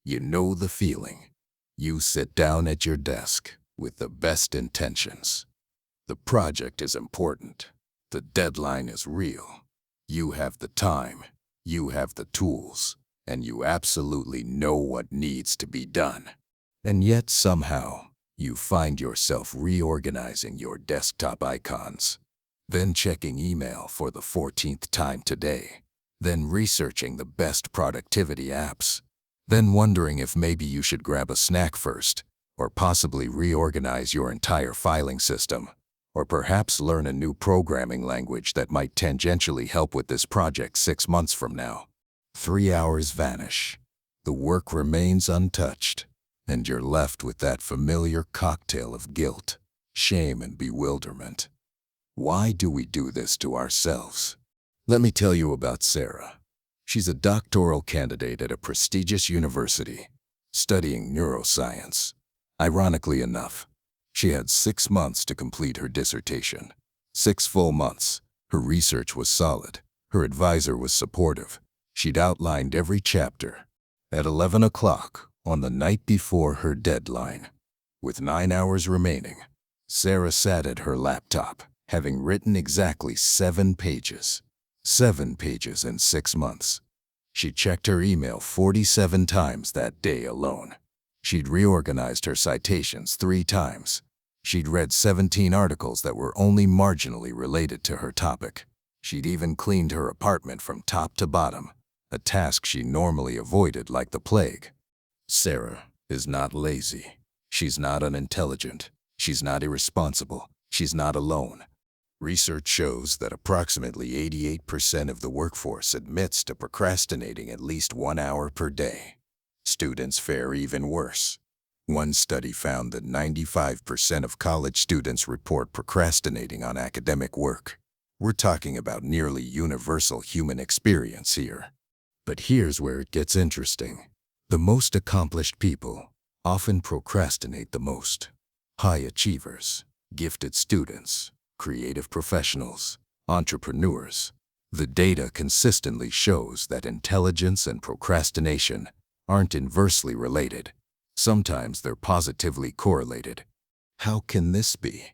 You know the feeling. You sit down at your desk with the best intentions. The project is important. The deadline is real. You have the time, you have the tools, and you absolutely know what needs to be done. And yet somehow, you find yourself reorganizing your desktop icons, then checking email for the 14th time today, then researching the best productivity apps, then wondering if maybe you should grab a snack first, or possibly reorganize your entire filing system, or perhaps learn a new programming language that might tangentially help with this project 6 months from now. 3 hours vanish. The work remains untouched, and you're left with that familiar cocktail of guilt, shame, and bewilderment. Why do we do this to ourselves? Let me tell you about Sarah. She's a doctoral candidate at a prestigious university, studying neuroscience. Ironically enough, she had 6 months to complete her dissertation. 6 full months. Her research was solid. Her advisor was supportive. She'd outlined every chapter. At 11 o'clock, on the night before her deadline, with 9 hours remaining, Sarah sat at her laptop, having written exactly 7 pages. 7 pages in 6 months. She checked her email 47 times that day alone. She'd reorganized her citations 3 times. She'd read 17 articles that were only marginally related to her topic. She'd even cleaned her apartment from top to bottom, a task she normally avoided like the plague. Sarah is not lazy. She's not unintelligent. She's not irresponsible. She's not alone. Research shows that approximately 88% of the workforce admits to procrastinating at least 1 hour per day. Students fare even worse. One study found that 95% of college students report procrastinating on academic work. We're talking about nearly universal human experience here. But here's where it gets interesting. The most accomplished people often procrastinate the most. High achievers, gifted students, creative professionals, entrepreneurs. The data consistently shows that intelligence and procrastination aren't inversely related. Sometimes they're positively correlated. How can this be?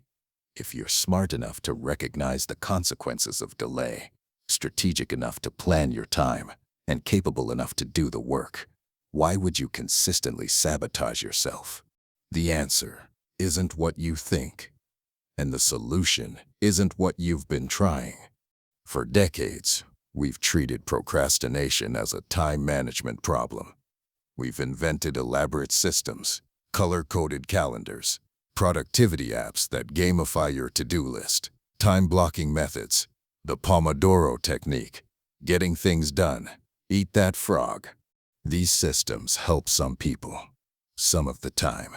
If you're smart enough to recognize the consequences of delay, strategic enough to plan your time, and capable enough to do the work, why would you consistently sabotage yourself? The answer isn't what you think, and the solution isn't what you've been trying. For decades, we've treated procrastination as a time management problem. We've invented elaborate systems, color-coded calendars, productivity apps that gamify your to-do list, time-blocking methods, the Pomodoro technique, getting things done, eat that frog. These systems help some people, some of the time.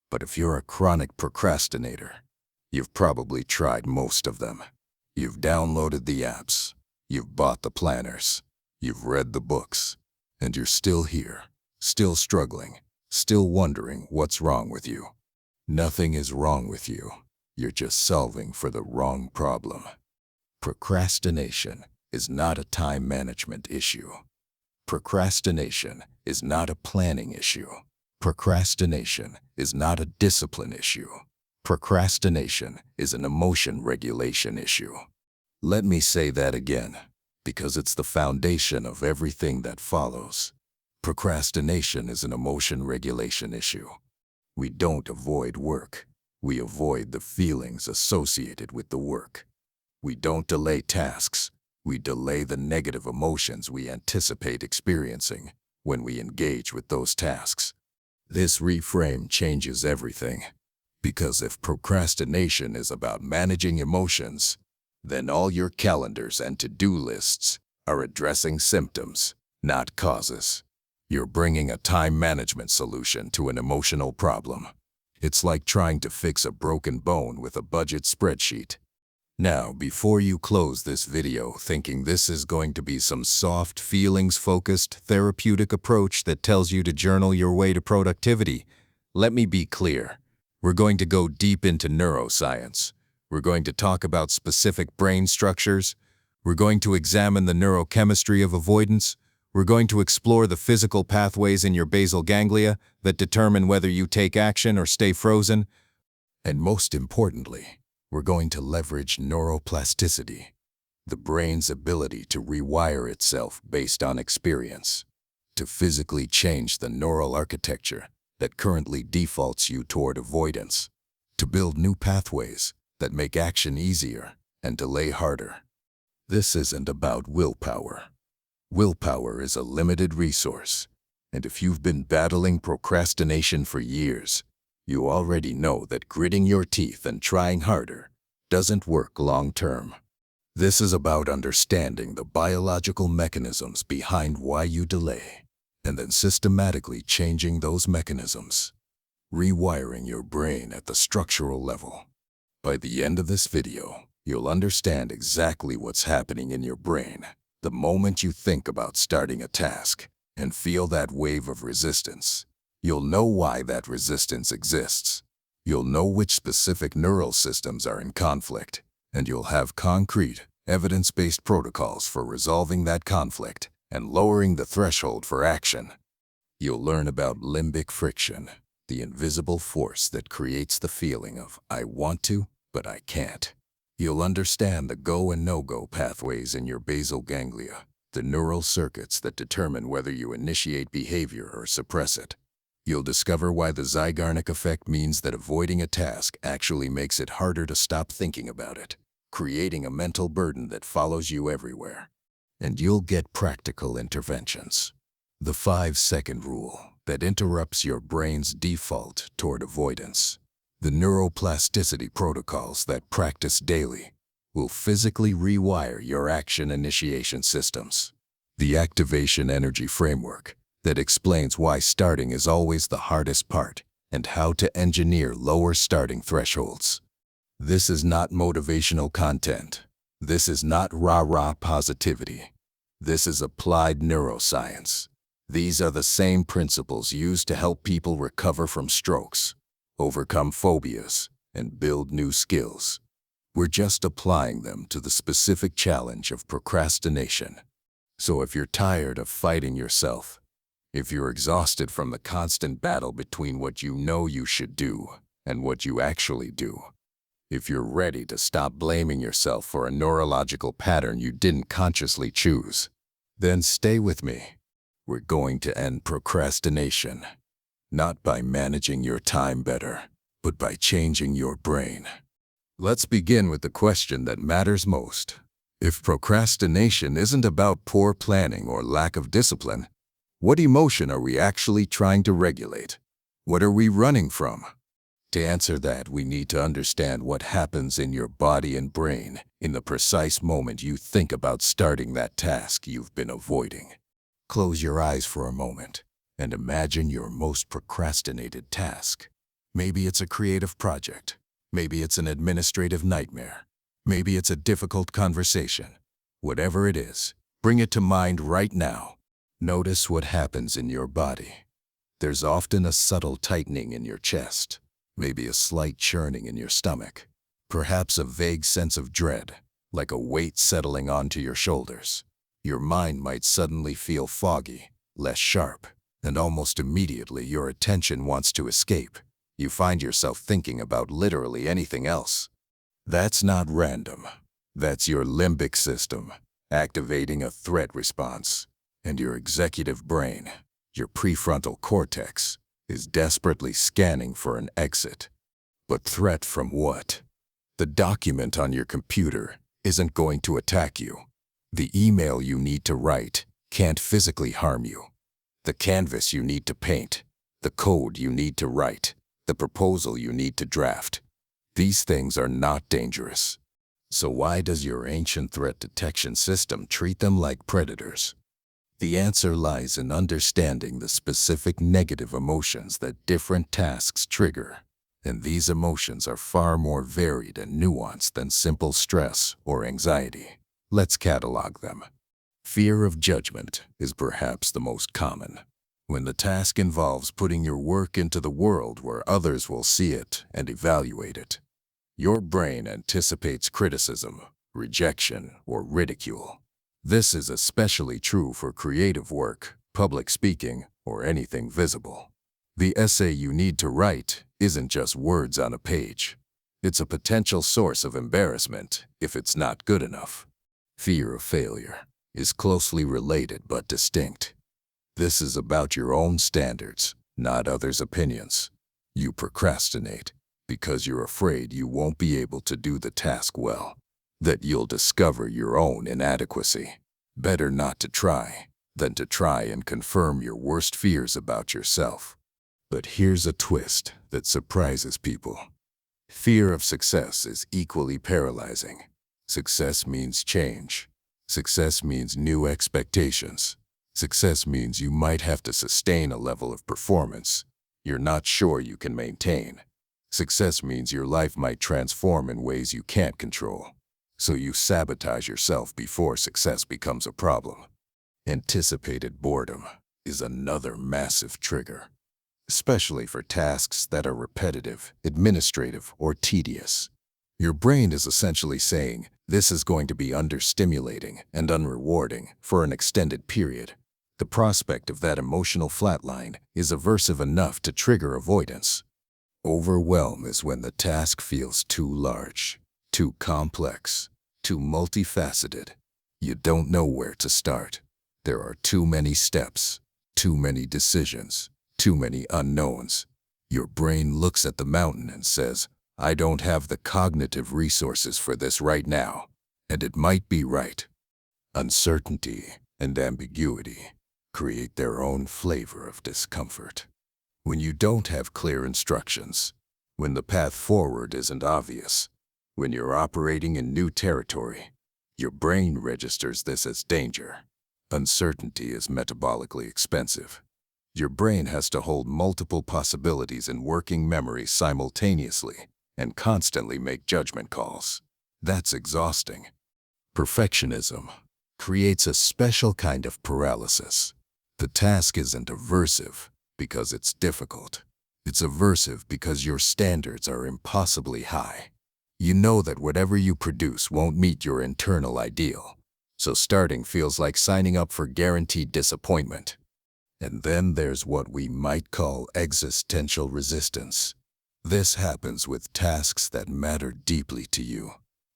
But if you're a chronic procrastinator, you've probably tried most of them. You've downloaded the apps, you've bought the planners, you've read the books, and you're still here. Still struggling, still wondering what's wrong with you. Nothing is wrong with you. You're just solving for the wrong problem. Procrastination is not a time management issue. Procrastination is not a planning issue. Procrastination is not a discipline issue. Procrastination is an emotion regulation issue. Let me say that again, because it's the foundation of everything that follows. Procrastination is an emotion regulation issue. We don't avoid work. We avoid the feelings associated with the work. We don't delay tasks. We delay the negative emotions we anticipate experiencing when we engage with those tasks. This reframe changes everything. Because if procrastination is about managing emotions, then all your calendars and to-do lists are addressing symptoms, not causes. You're bringing a time management solution to an emotional problem. It's like trying to fix a broken bone with a budget spreadsheet. Now, before you close this video thinking this is going to be some soft, feelings-focused, therapeutic approach that tells you to journal your way to productivity, let me be clear. We're going to go deep into neuroscience. We're going to talk about specific brain structures. We're going to examine the neurochemistry of avoidance. We're going to explore the physical pathways in your basal ganglia that determine whether you take action or stay frozen. And most importantly, we're going to leverage neuroplasticity, the brain's ability to rewire itself based on experience, to physically change the neural architecture that currently defaults you toward avoidance, to build new pathways that make action easier and delay harder. This isn't about willpower. Willpower is a limited resource, and if you've been battling procrastination for years, you already know that gritting your teeth and trying harder doesn't work long-term. This is about understanding the biological mechanisms behind why you delay, and then systematically changing those mechanisms, rewiring your brain at the structural level. By the end of this video, you'll understand exactly what's happening in your brain the moment you think about starting a task and feel that wave of resistance. You'll know why that resistance exists. You'll know which specific neural systems are in conflict, and you'll have concrete, evidence-based protocols for resolving that conflict and lowering the threshold for action. You'll learn about limbic friction, the invisible force that creates the feeling of I want to, but I can't. You'll understand the go and no-go pathways in your basal ganglia, the neural circuits that determine whether you initiate behavior or suppress it. You'll discover why the Zeigarnik Effect means that avoiding a task actually makes it harder to stop thinking about it, creating a mental burden that follows you everywhere. And you'll get practical interventions. The 5-second rule that interrupts your brain's default toward avoidance. The neuroplasticity protocols that practice daily will physically rewire your action initiation systems. The activation energy framework that explains why starting is always the hardest part and how to engineer lower starting thresholds. This is not motivational content. This is not rah-rah positivity. This is applied neuroscience. These are the same principles used to help people recover from strokes, overcome phobias, and build new skills. We're just applying them to the specific challenge of procrastination. So if you're tired of fighting yourself, if you're exhausted from the constant battle between what you know you should do and what you actually do, if you're ready to stop blaming yourself for a neurological pattern you didn't consciously choose, then stay with me. We're going to end procrastination, not by managing your time better, but by changing your brain. Let's begin with the question that matters most. If procrastination isn't about poor planning or lack of discipline, what emotion are we actually trying to regulate? What are we running from? To answer that, we need to understand what happens in your body and brain in the precise moment you think about starting that task you've been avoiding. Close your eyes for a moment and imagine your most procrastinated task. Maybe it's a creative project. Maybe it's an administrative nightmare. Maybe it's a difficult conversation. Whatever it is, bring it to mind right now. Notice what happens in your body. There's often a subtle tightening in your chest, maybe a slight churning in your stomach, perhaps a vague sense of dread, like a weight settling onto your shoulders. Your mind might suddenly feel foggy, less sharp, and almost immediately your attention wants to escape. You find yourself thinking about literally anything else. That's not random. That's your limbic system activating a threat response. And your executive brain, your prefrontal cortex, is desperately scanning for an exit. But threat from what? The document on your computer isn't going to attack you. The email you need to write can't physically harm you. The canvas you need to paint, the code you need to write, the proposal you need to draft. These things are not dangerous. So why does your ancient threat detection system treat them like predators? The answer lies in understanding the specific negative emotions that different tasks trigger. And these emotions are far more varied and nuanced than simple stress or anxiety. Let's catalog them. Fear of judgment is perhaps the most common. When the task involves putting your work into the world where others will see it and evaluate it, your brain anticipates criticism, rejection, or ridicule. This is especially true for creative work, public speaking, or anything visible. The essay you need to write isn't just words on a page. It's a potential source of embarrassment if it's not good enough. Fear of failure is closely related but distinct. This is about your own standards, not others' opinions. You procrastinate because you're afraid you won't be able to do the task well, that you'll discover your own inadequacy. Better not to try than to try and confirm your worst fears about yourself. But here's a twist that surprises people. Fear of success is equally paralyzing. Success means change. Success means new expectations. Success means you might have to sustain a level of performance you're not sure you can maintain. Success means your life might transform in ways you can't control. So you sabotage yourself before success becomes a problem. Anticipated boredom is another massive trigger, especially for tasks that are repetitive, administrative, or tedious. Your brain is essentially saying, this is going to be understimulating and unrewarding for an extended period. The prospect of that emotional flatline is aversive enough to trigger avoidance. Overwhelm is when the task feels too large, too complex, too multifaceted. You don't know where to start. There are too many steps, too many decisions, too many unknowns. Your brain looks at the mountain and says, I don't have the cognitive resources for this right now. And it might be right. Uncertainty and ambiguity create their own flavor of discomfort. When you don't have clear instructions, when the path forward isn't obvious, when you're operating in new territory, your brain registers this as danger. Uncertainty is metabolically expensive. Your brain has to hold multiple possibilities in working memory simultaneously and constantly make judgment calls. That's exhausting. Perfectionism creates a special kind of paralysis. The task isn't aversive because it's difficult. It's aversive because your standards are impossibly high. You know that whatever you produce won't meet your internal ideal, so starting feels like signing up for guaranteed disappointment. And then there's what we might call existential resistance. This happens with tasks that matter deeply to you.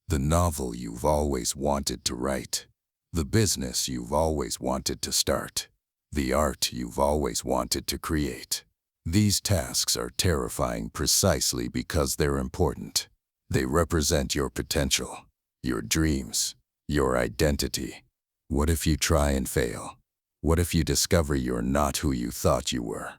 The novel you've always wanted to write, the business you've always wanted to start, the art you've always wanted to create. These tasks are terrifying precisely because they're important. They represent your potential, your dreams, your identity. What if you try and fail? What if you discover you're not who you thought you were?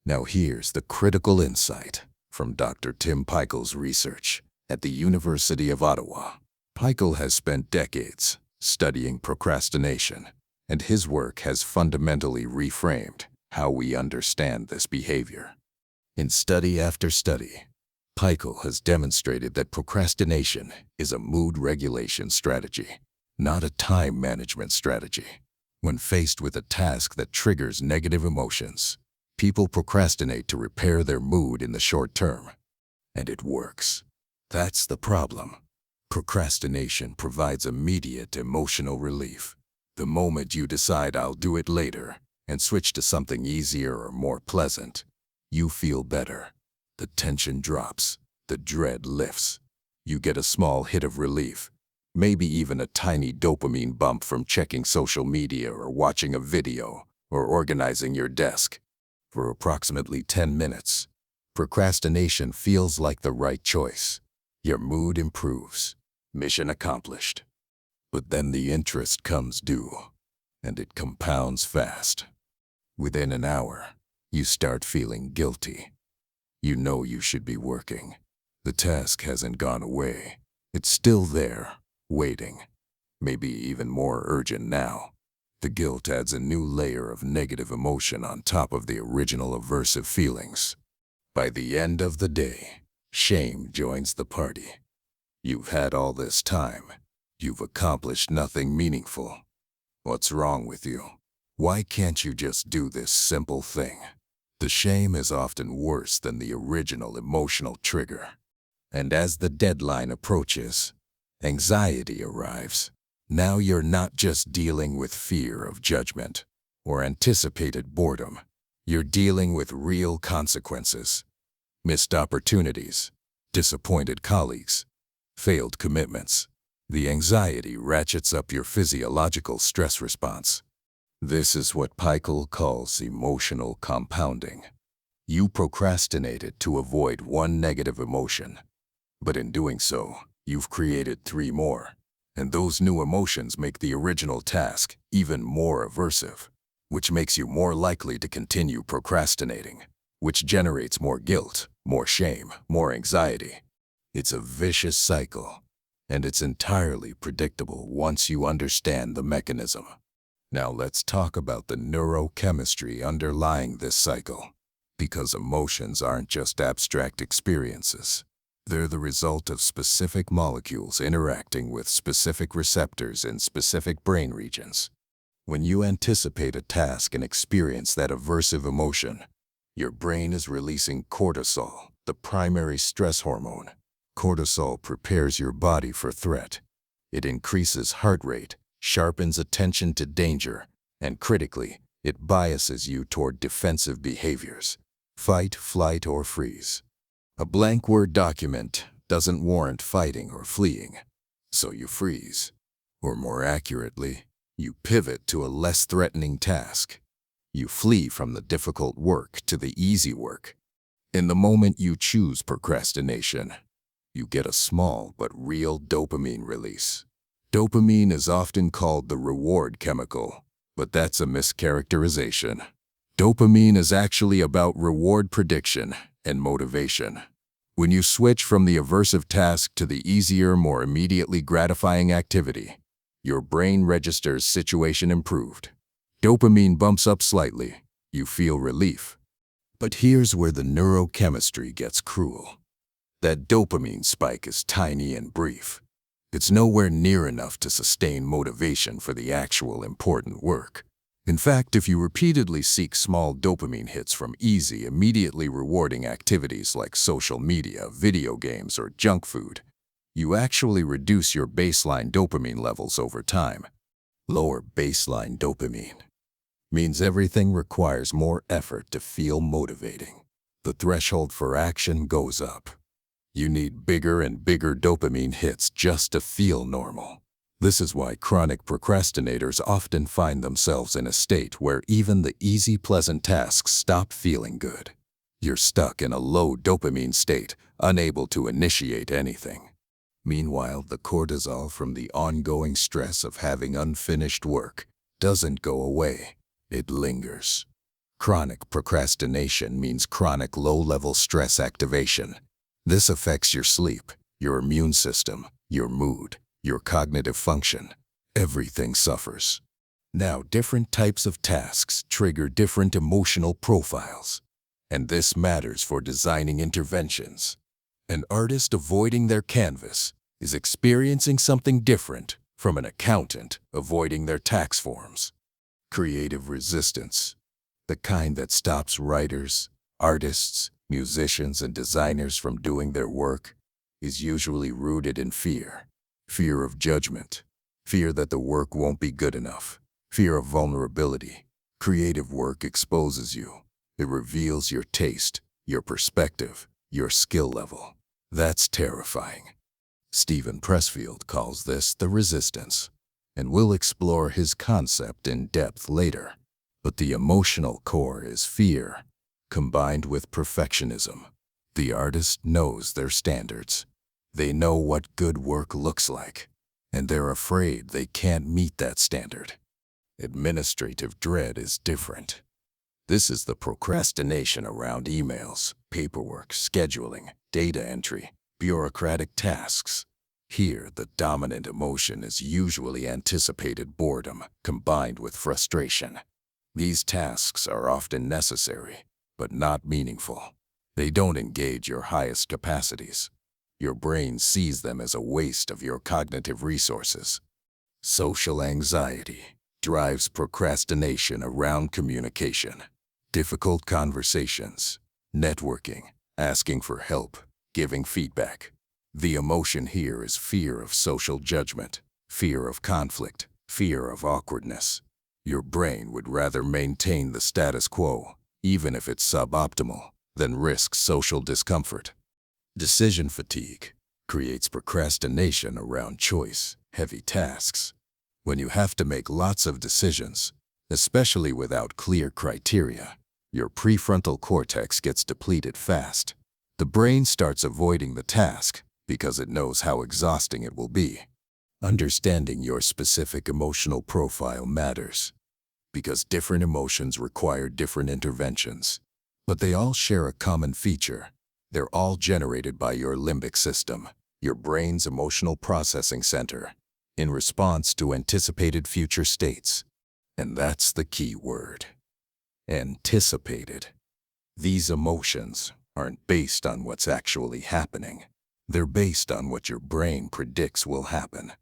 Now here's the critical insight from Dr. Tim Pichel's research at the University of Ottawa. Pichel has spent decades studying procrastination, and his work has fundamentally reframed how we understand this behavior. In study after study, Pichel has demonstrated that procrastination is a mood regulation strategy, not a time management strategy. When faced with a task that triggers negative emotions, people procrastinate to repair their mood in the short term. And it works. That's the problem. Procrastination provides immediate emotional relief. The moment you decide I'll do it later and switch to something easier or more pleasant, you feel better. The tension drops, the dread lifts. You get a small hit of relief, maybe even a tiny dopamine bump from checking social media or watching a video or organizing your desk. For approximately 10 minutes, procrastination feels like the right choice. Your mood improves. Mission accomplished. But then the interest comes due, and it compounds fast. Within an hour, you start feeling guilty. You know you should be working. The task hasn't gone away. It's still there, waiting. Maybe even more urgent now. The guilt adds a new layer of negative emotion on top of the original aversive feelings. By the end of the day, shame joins the party. You've had all this time. You've accomplished nothing meaningful. What's wrong with you? Why can't you just do this simple thing? The shame is often worse than the original emotional trigger. And as the deadline approaches, anxiety arrives. Now you're not just dealing with fear of judgment or anticipated boredom. You're dealing with real consequences. Missed opportunities, disappointed colleagues, failed commitments. The anxiety ratchets up your physiological stress response. This is what Pikel calls emotional compounding. You procrastinated to avoid one negative emotion, but in doing so, you've created 3 more. And those new emotions make the original task even more aversive, which makes you more likely to continue procrastinating, which generates more guilt, more shame, more anxiety. It's a vicious cycle, and it's entirely predictable once you understand the mechanism. Now let's talk about the neurochemistry underlying this cycle, because emotions aren't just abstract experiences. They're the result of specific molecules interacting with specific receptors in specific brain regions. When you anticipate a task and experience that aversive emotion, your brain is releasing cortisol, the primary stress hormone. Cortisol prepares your body for threat. It increases heart rate, sharpens attention to danger, and critically, it biases you toward defensive behaviors. Fight, flight, or freeze. A blank Word document doesn't warrant fighting or fleeing, so you freeze. Or more accurately, you pivot to a less threatening task. You flee from the difficult work to the easy work. In the moment you choose procrastination, you get a small but real dopamine release. Dopamine is often called the reward chemical, but that's a mischaracterization. Dopamine is actually about reward prediction and motivation. When you switch from the aversive task to the easier, more immediately gratifying activity, your brain registers situation improved. Dopamine bumps up slightly. You feel relief. But here's where the neurochemistry gets cruel. That dopamine spike is tiny and brief. It's nowhere near enough to sustain motivation for the actual important work. In fact, if you repeatedly seek small dopamine hits from easy, immediately rewarding activities like social media, video games, or junk food, you actually reduce your baseline dopamine levels over time. Lower baseline dopamine means everything requires more effort to feel motivating. The threshold for action goes up. You need bigger and bigger dopamine hits just to feel normal. This is why chronic procrastinators often find themselves in a state where even the easy, pleasant tasks stop feeling good. You're stuck in a low dopamine state, unable to initiate anything. Meanwhile, the cortisol from the ongoing stress of having unfinished work doesn't go away. It lingers. Chronic procrastination means chronic low-level stress activation. This affects your sleep, your immune system, your mood, your cognitive function. Everything suffers. Now, different types of tasks trigger different emotional profiles, and this matters for designing interventions. An artist avoiding their canvas is experiencing something different from an accountant avoiding their tax forms. Creative resistance, the kind that stops writers, artists, musicians, and designers from doing their work, is usually rooted in fear. Fear of judgment, fear that the work won't be good enough, fear of vulnerability. Creative work exposes you. It reveals your taste, your perspective, your skill level. That's terrifying. Stephen Pressfield calls this the resistance, and we'll explore his concept in depth later. But the emotional core is fear, combined with perfectionism. The artist knows their standards. They know what good work looks like, and they're afraid they can't meet that standard. Administrative dread is different. This is the procrastination around emails, paperwork, scheduling, data entry, bureaucratic tasks. Here, the dominant emotion is usually anticipated boredom combined with frustration. These tasks are often necessary, but not meaningful. They don't engage your highest capacities. Your brain sees them as a waste of your cognitive resources. Social anxiety drives procrastination around communication. Difficult conversations, networking, asking for help, giving feedback. The emotion here is fear of social judgment. fear of conflict, fear of awkwardness. Your brain would rather maintain the status quo, even if it's suboptimal, than risk social discomfort. Decision fatigue creates procrastination around choice-heavy tasks. When you have to make lots of decisions, especially without clear criteria, your prefrontal cortex gets depleted fast. The brain starts avoiding the task because it knows how exhausting it will be. Understanding your specific emotional profile matters, because different emotions require different interventions. But they all share a common feature. They're all generated by your limbic system, your brain's emotional processing center, in response to anticipated future states. And that's the key word. Anticipated. These emotions aren't based on what's actually happening. They're based on what your brain predicts will happen.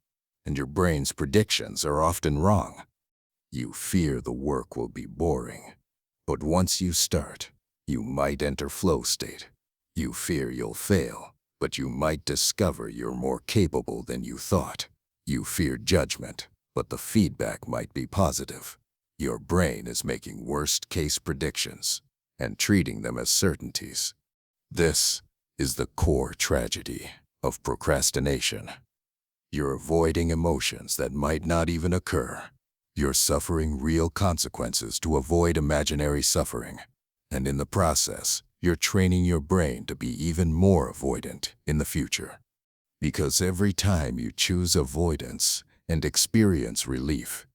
And your brain's predictions are often wrong. You fear the work will be boring. But once you start, you might enter flow state. You fear you'll fail, but you might discover you're more capable than you thought. You fear judgment, but the feedback might be positive. Your brain is making worst-case predictions and treating them as certainties. This is the core tragedy of procrastination. You're avoiding emotions that might not even occur. You're suffering real consequences to avoid imaginary suffering. And in the process, you're training your brain to be even more avoidant in the future. Because every time you choose avoidance and experience relief,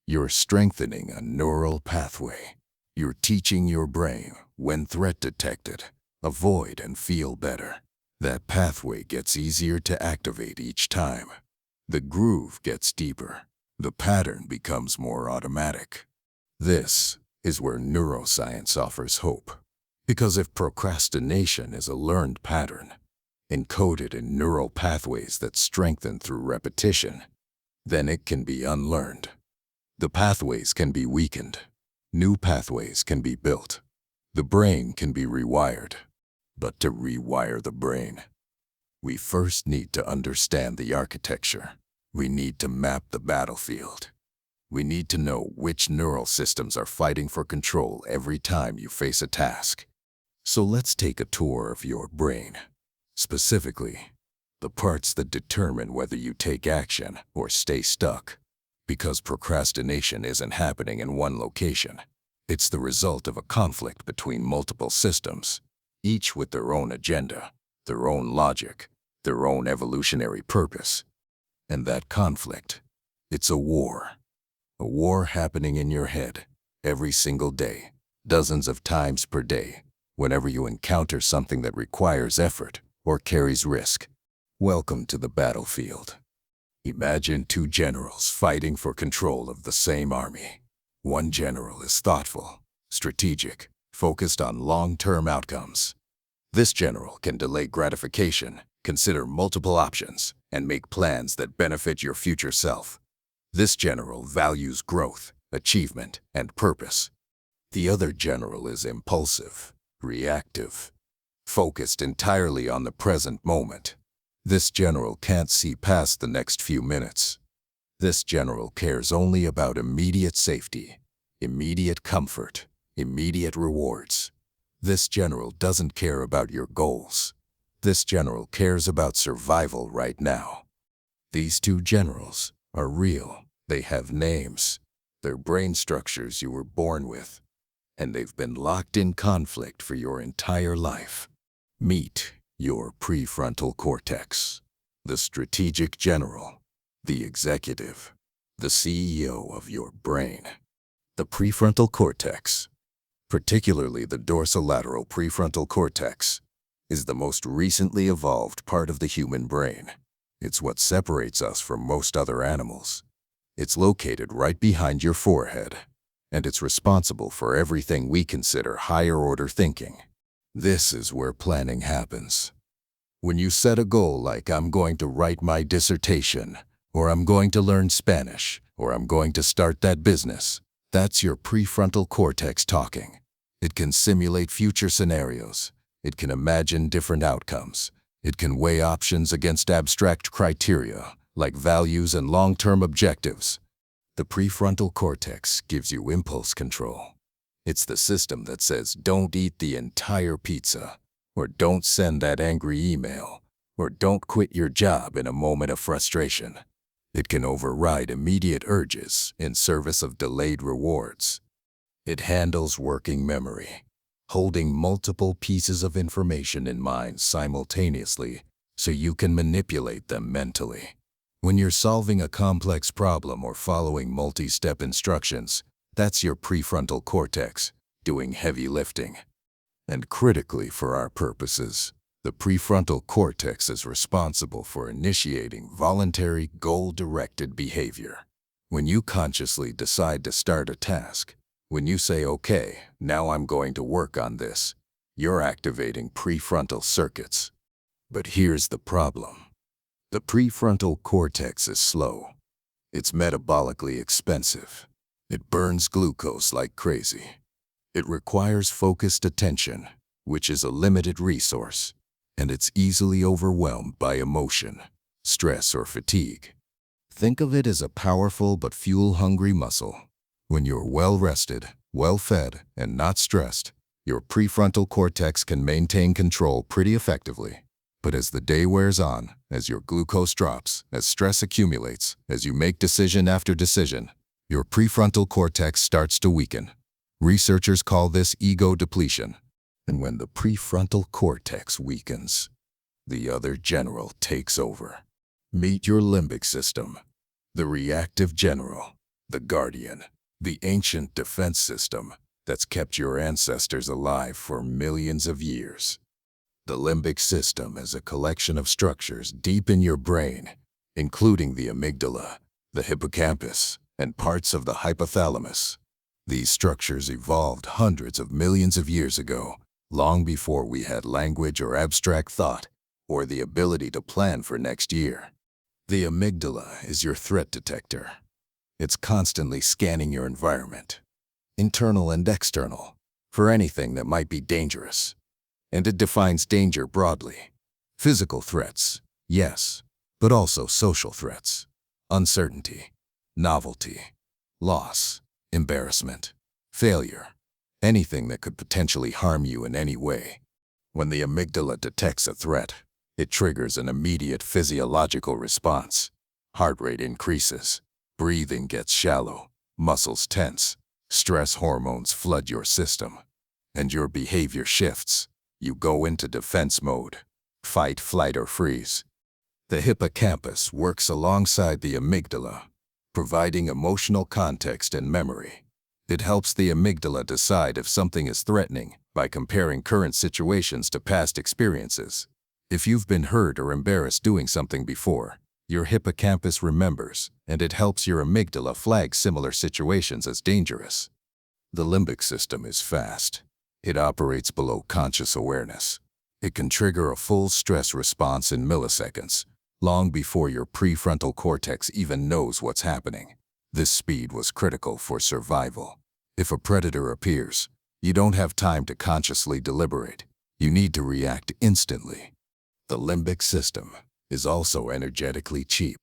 you're strengthening a neural pathway. You're teaching your brain, when threat detected, avoid and feel better. That pathway gets easier to activate each time. The groove gets deeper. The pattern becomes more automatic. This is where neuroscience offers hope. Because if procrastination is a learned pattern, encoded in neural pathways that strengthen through repetition, then it can be unlearned. The pathways can be weakened. New pathways can be built. The brain can be rewired. But to rewire the brain, we first need to understand the architecture. We need to map the battlefield. We need to know which neural systems are fighting for control every time you face a task. So let's take a tour of your brain. Specifically, the parts that determine whether you take action or stay stuck. Because procrastination isn't happening in one location. It's the result of a conflict between multiple systems, each with their own agenda, their own logic, their own evolutionary purpose. And that conflict, it's a war. A war happening in your head every single day, dozens of times per day, whenever you encounter something that requires effort or carries risk. Welcome to the battlefield. Imagine two generals fighting for control of the same army. One general is thoughtful, strategic, focused on long-term outcomes. This general can delay gratification, consider multiple options, and make plans that benefit your future self. This general values growth, achievement, and purpose. The other general is impulsive, reactive, focused entirely on the present moment. This general can't see past the next few minutes. This general cares only about immediate safety, immediate comfort, immediate rewards. This general doesn't care about your goals. This general cares about survival right now. These two generals are real. They have names. They're brain structures you were born with, and they've been locked in conflict for your entire life. Meet your prefrontal cortex, the strategic general, the executive, the CEO of your brain. The prefrontal cortex, particularly the dorsolateral prefrontal cortex, is the most recently evolved part of the human brain. It's what separates us from most other animals. It's located right behind your forehead, and it's responsible for everything we consider higher-order thinking. This is where planning happens. When you set a goal like I'm going to write my dissertation, or I'm going to learn Spanish, or I'm going to start that business, that's your prefrontal cortex talking. It can simulate future scenarios. It can imagine different outcomes. It can weigh options against abstract criteria, like values and long-term objectives. The prefrontal cortex gives you impulse control. It's the system that says don't eat the entire pizza, or don't send that angry email, or don't quit your job in a moment of frustration. It can override immediate urges in service of delayed rewards. It handles working memory, holding multiple pieces of information in mind simultaneously so you can manipulate them mentally. When you're solving a complex problem or following multi-step instructions, that's your prefrontal cortex doing heavy lifting. And critically for our purposes, the prefrontal cortex is responsible for initiating voluntary, goal-directed behavior. When you consciously decide to start a task, when you say, okay, now I'm going to work on this, you're activating prefrontal circuits. But here's the problem. The prefrontal cortex is slow. It's metabolically expensive. It burns glucose like crazy. It requires focused attention, which is a limited resource, and it's easily overwhelmed by emotion, stress, or fatigue. Think of it as a powerful but fuel-hungry muscle. When you're well-rested, well-fed, and not stressed, your prefrontal cortex can maintain control pretty effectively. But as the day wears on, as your glucose drops, as stress accumulates, as you make decision after decision, your prefrontal cortex starts to weaken. Researchers call this ego depletion. And when the prefrontal cortex weakens, the other general takes over. Meet your limbic system, the reactive general, the guardian, the ancient defense system that's kept your ancestors alive for millions of years. The limbic system is a collection of structures deep in your brain, including the amygdala, the hippocampus, and parts of the hypothalamus. These structures evolved hundreds of millions of years ago, long before we had language or abstract thought, or the ability to plan for next year. The amygdala is your threat detector. It's constantly scanning your environment, internal and external, for anything that might be dangerous. And it defines danger broadly. Physical threats, yes, but also social threats, uncertainty, novelty, loss, embarrassment, failure, anything that could potentially harm you in any way. When the amygdala detects a threat, it triggers an immediate physiological response. Heart rate increases, breathing gets shallow, muscles tense, stress hormones flood your system, and your behavior shifts. You go into defense mode, fight, flight, or freeze. The hippocampus works alongside the amygdala, providing emotional context and memory. It helps the amygdala decide if something is threatening by comparing current situations to past experiences. If you've been hurt or embarrassed doing something before, your hippocampus remembers, and it helps your amygdala flag similar situations as dangerous. The limbic system is fast. It operates below conscious awareness. It can trigger a full stress response in milliseconds, long before your prefrontal cortex even knows what's happening. This speed was critical for survival. If a predator appears, you don't have time to consciously deliberate. You need to react instantly. The limbic system is also energetically cheap.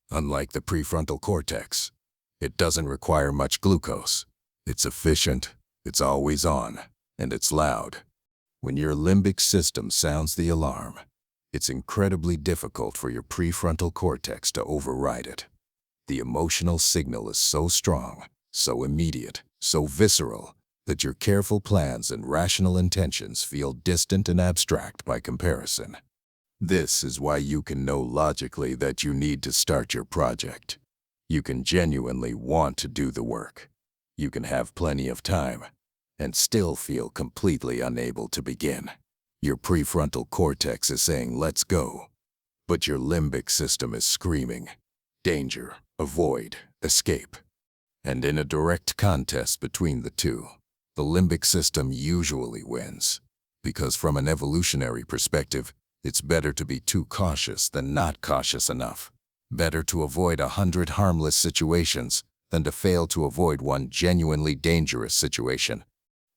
Unlike the prefrontal cortex, it doesn't require much glucose. It's efficient, it's always on, and it's loud. When your limbic system sounds the alarm, it's incredibly difficult for your prefrontal cortex to override it. The emotional signal is so strong, so immediate, so visceral, that your careful plans and rational intentions feel distant and abstract by comparison. This is why you can know logically that you need to start your project. You can genuinely want to do the work. You can have plenty of time, and still feel completely unable to begin. Your prefrontal cortex is saying, let's go. But your limbic system is screaming, danger, avoid, escape. And in a direct contest between the two, the limbic system usually wins. Because from an evolutionary perspective, it's better to be too cautious than not cautious enough. Better to avoid 100 harmless situations than to fail to avoid one genuinely dangerous situation.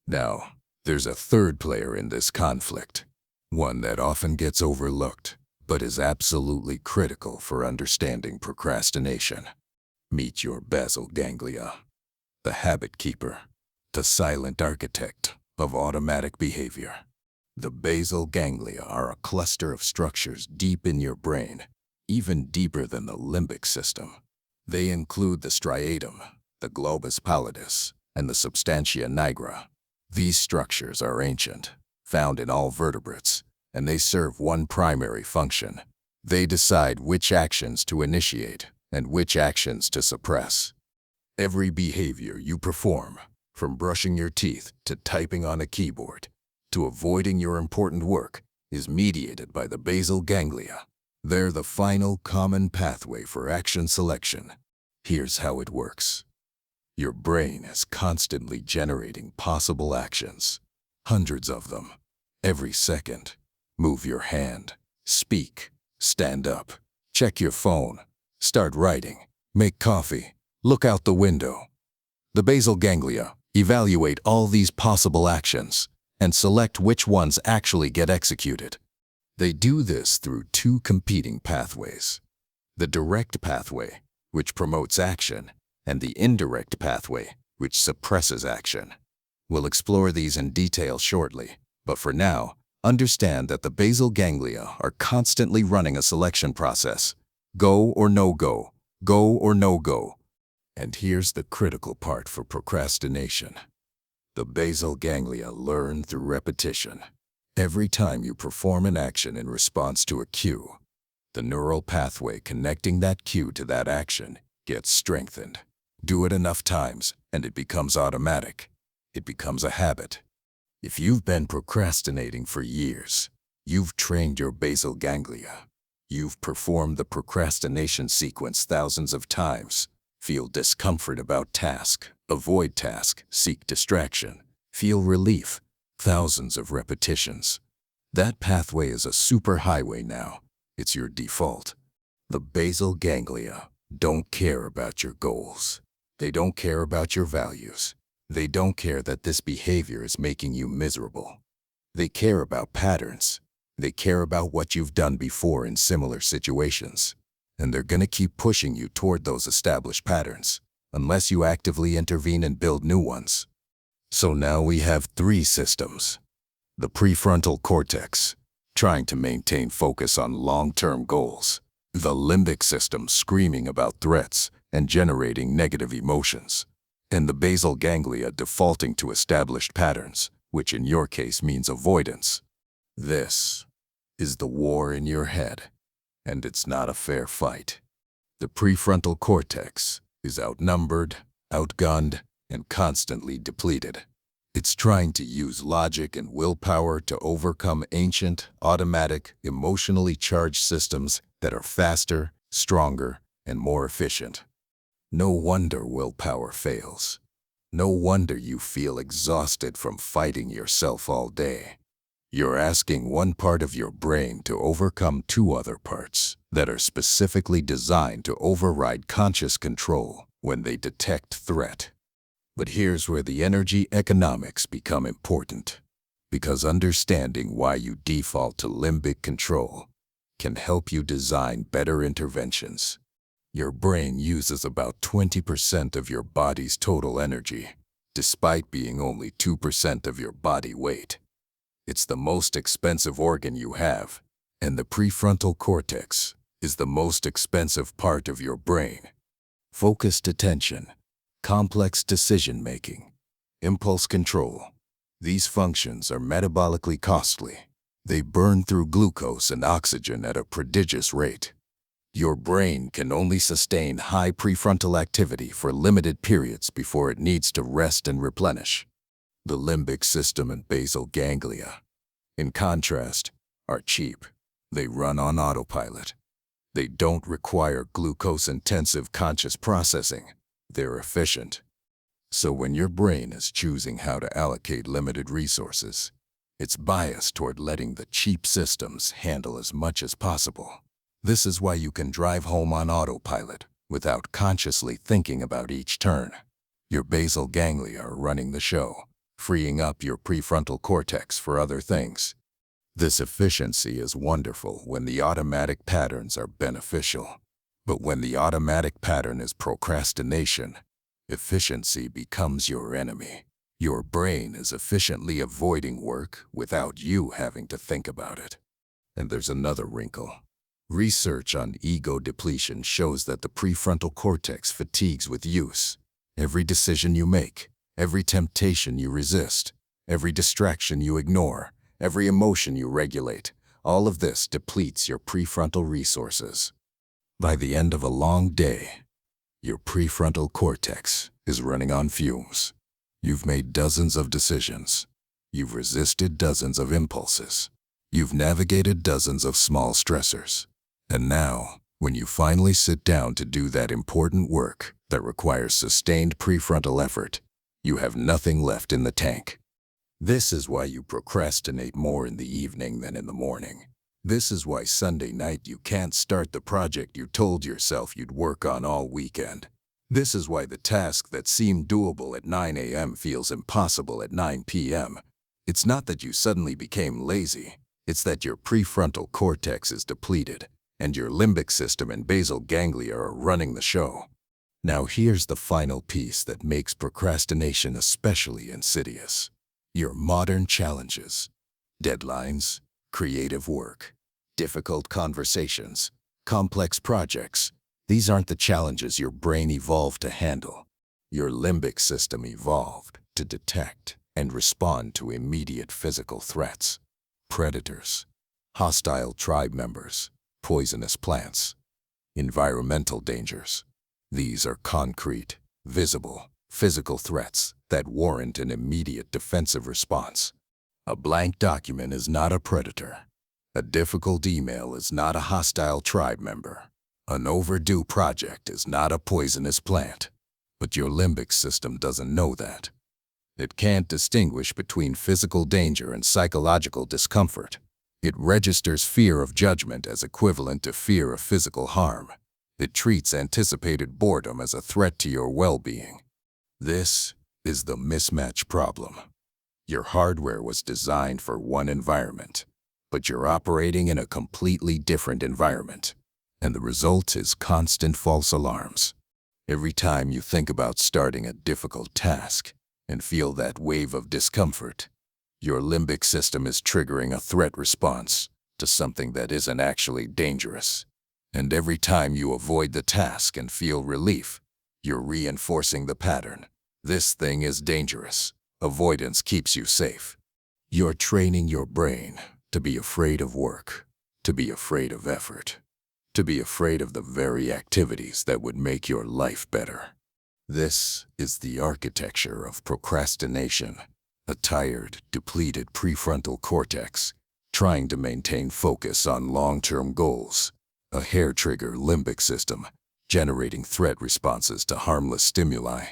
Now, there's a third player in this conflict, one that often gets overlooked, but is absolutely critical for understanding procrastination. Meet your basal ganglia, the habit keeper, the silent architect of automatic behavior. The basal ganglia are a cluster of structures deep in your brain, even deeper than the limbic system. They include the striatum, the globus pallidus, and the substantia nigra. These structures are ancient, found in all vertebrates, and they serve one primary function. They decide which actions to initiate and which actions to suppress. Every behavior you perform, from brushing your teeth to typing on a keyboard, to avoiding your important work, is mediated by the basal ganglia. They're the final common pathway for action selection. Here's how it works. Your brain is constantly generating possible actions, hundreds of them, every second. Move your hand, speak, stand up, check your phone, start writing, make coffee, look out the window. The basal ganglia evaluate all these possible actions and select which ones actually get executed. They do this through two competing pathways: the direct pathway, which promotes action, and the indirect pathway, which suppresses action. We'll explore these in detail shortly, but for now, understand that the basal ganglia are constantly running a selection process. Go or no go, go or no go. And here's the critical part for procrastination. The basal ganglia learn through repetition. Every time you perform an action in response to a cue, the neural pathway connecting that cue to that action gets strengthened. Do it enough times, and it becomes automatic. It becomes a habit. If you've been procrastinating for years, you've trained your basal ganglia. You've performed the procrastination sequence thousands of times. Feel discomfort about task, avoid task, seek distraction, feel relief, thousands of repetitions. That pathway is a superhighway now. It's your default. The basal ganglia don't care about your goals. They don't care about your values. They don't care that this behavior is making you miserable. They care about patterns. They care about what you've done before in similar situations. And they're going to keep pushing you toward those established patterns, unless you actively intervene and build new ones. So now we have three systems. The prefrontal cortex, trying to maintain focus on long-term goals. The limbic system, screaming about threats and generating negative emotions. And the basal ganglia, defaulting to established patterns, which in your case means avoidance. This is the war in your head, and it's not a fair fight. The prefrontal cortex is outnumbered, outgunned, and constantly depleted. It's trying to use logic and willpower to overcome ancient, automatic, emotionally charged systems that are faster, stronger, and more efficient. No wonder willpower fails. No wonder you feel exhausted from fighting yourself all day. You're asking one part of your brain to overcome two other parts that are specifically designed to override conscious control when they detect threat. But here's where the energy economics become important, because understanding why you default to limbic control can help you design better interventions. Your brain uses about 20% of your body's total energy, despite being only 2% of your body weight. It's the most expensive organ you have, and the prefrontal cortex is the most expensive part of your brain. Focused attention, complex decision-making, impulse control. These functions are metabolically costly. They burn through glucose and oxygen at a prodigious rate. Your brain can only sustain high prefrontal activity for limited periods before it needs to rest and replenish. The limbic system and basal ganglia, in contrast, are cheap. They run on autopilot. They don't require glucose-intensive conscious processing. They're efficient. So when your brain is choosing how to allocate limited resources, it's biased toward letting the cheap systems handle as much as possible. This is why you can drive home on autopilot without consciously thinking about each turn. Your basal ganglia are running the show, freeing up your prefrontal cortex for other things. This efficiency is wonderful when the automatic patterns are beneficial. But when the automatic pattern is procrastination, efficiency becomes your enemy. Your brain is efficiently avoiding work without you having to think about it. And there's another wrinkle. Research on ego depletion shows that the prefrontal cortex fatigues with use. Every decision you make, every temptation you resist, every distraction you ignore, every emotion you regulate, all of this depletes your prefrontal resources. By the end of a long day, your prefrontal cortex is running on fumes. You've made dozens of decisions. You've resisted dozens of impulses. You've navigated dozens of small stressors. And now, when you finally sit down to do that important work that requires sustained prefrontal effort, you have nothing left in the tank. This is why you procrastinate more in the evening than in the morning. This is why Sunday night you can't start the project you told yourself you'd work on all weekend. This is why the task that seemed doable at 9 a.m. feels impossible at 9 p.m. It's not that you suddenly became lazy. It's that your prefrontal cortex is depleted, and your limbic system and basal ganglia are running the show. Now here's the final piece that makes procrastination especially insidious. Your modern challenges, deadlines, creative work, difficult conversations, complex projects. These aren't the challenges your brain evolved to handle. Your limbic system evolved to detect and respond to immediate physical threats. Predators, hostile tribe members, poisonous plants, environmental dangers. These are concrete, visible, physical threats that warrant an immediate defensive response. A blank document is not a predator. A difficult email is not a hostile tribe member. An overdue project is not a poisonous plant. But your limbic system doesn't know that. It can't distinguish between physical danger and psychological discomfort. It registers fear of judgment as equivalent to fear of physical harm. It treats anticipated boredom as a threat to your well-being. This is the mismatch problem. Your hardware was designed for one environment, but you're operating in a completely different environment. And the result is constant false alarms. Every time you think about starting a difficult task and feel that wave of discomfort, your limbic system is triggering a threat response to something that isn't actually dangerous. And every time you avoid the task and feel relief, you're reinforcing the pattern. This thing is dangerous. Avoidance keeps you safe. You're training your brain to be afraid of work, to be afraid of effort, to be afraid of the very activities that would make your life better. This is the architecture of procrastination, a tired, depleted prefrontal cortex trying to maintain focus on long-term goals, a hair-trigger limbic system generating threat responses to harmless stimuli,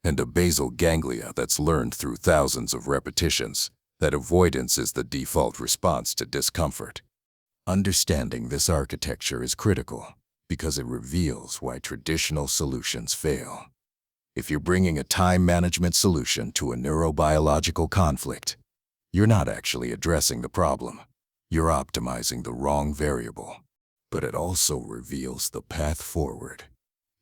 and a basal ganglia that's learned through thousands of repetitions that avoidance is the default response to discomfort. Understanding this architecture is critical because it reveals why traditional solutions fail. If you're bringing a time management solution to a neurobiological conflict, you're not actually addressing the problem. You're optimizing the wrong variable. But it also reveals the path forward.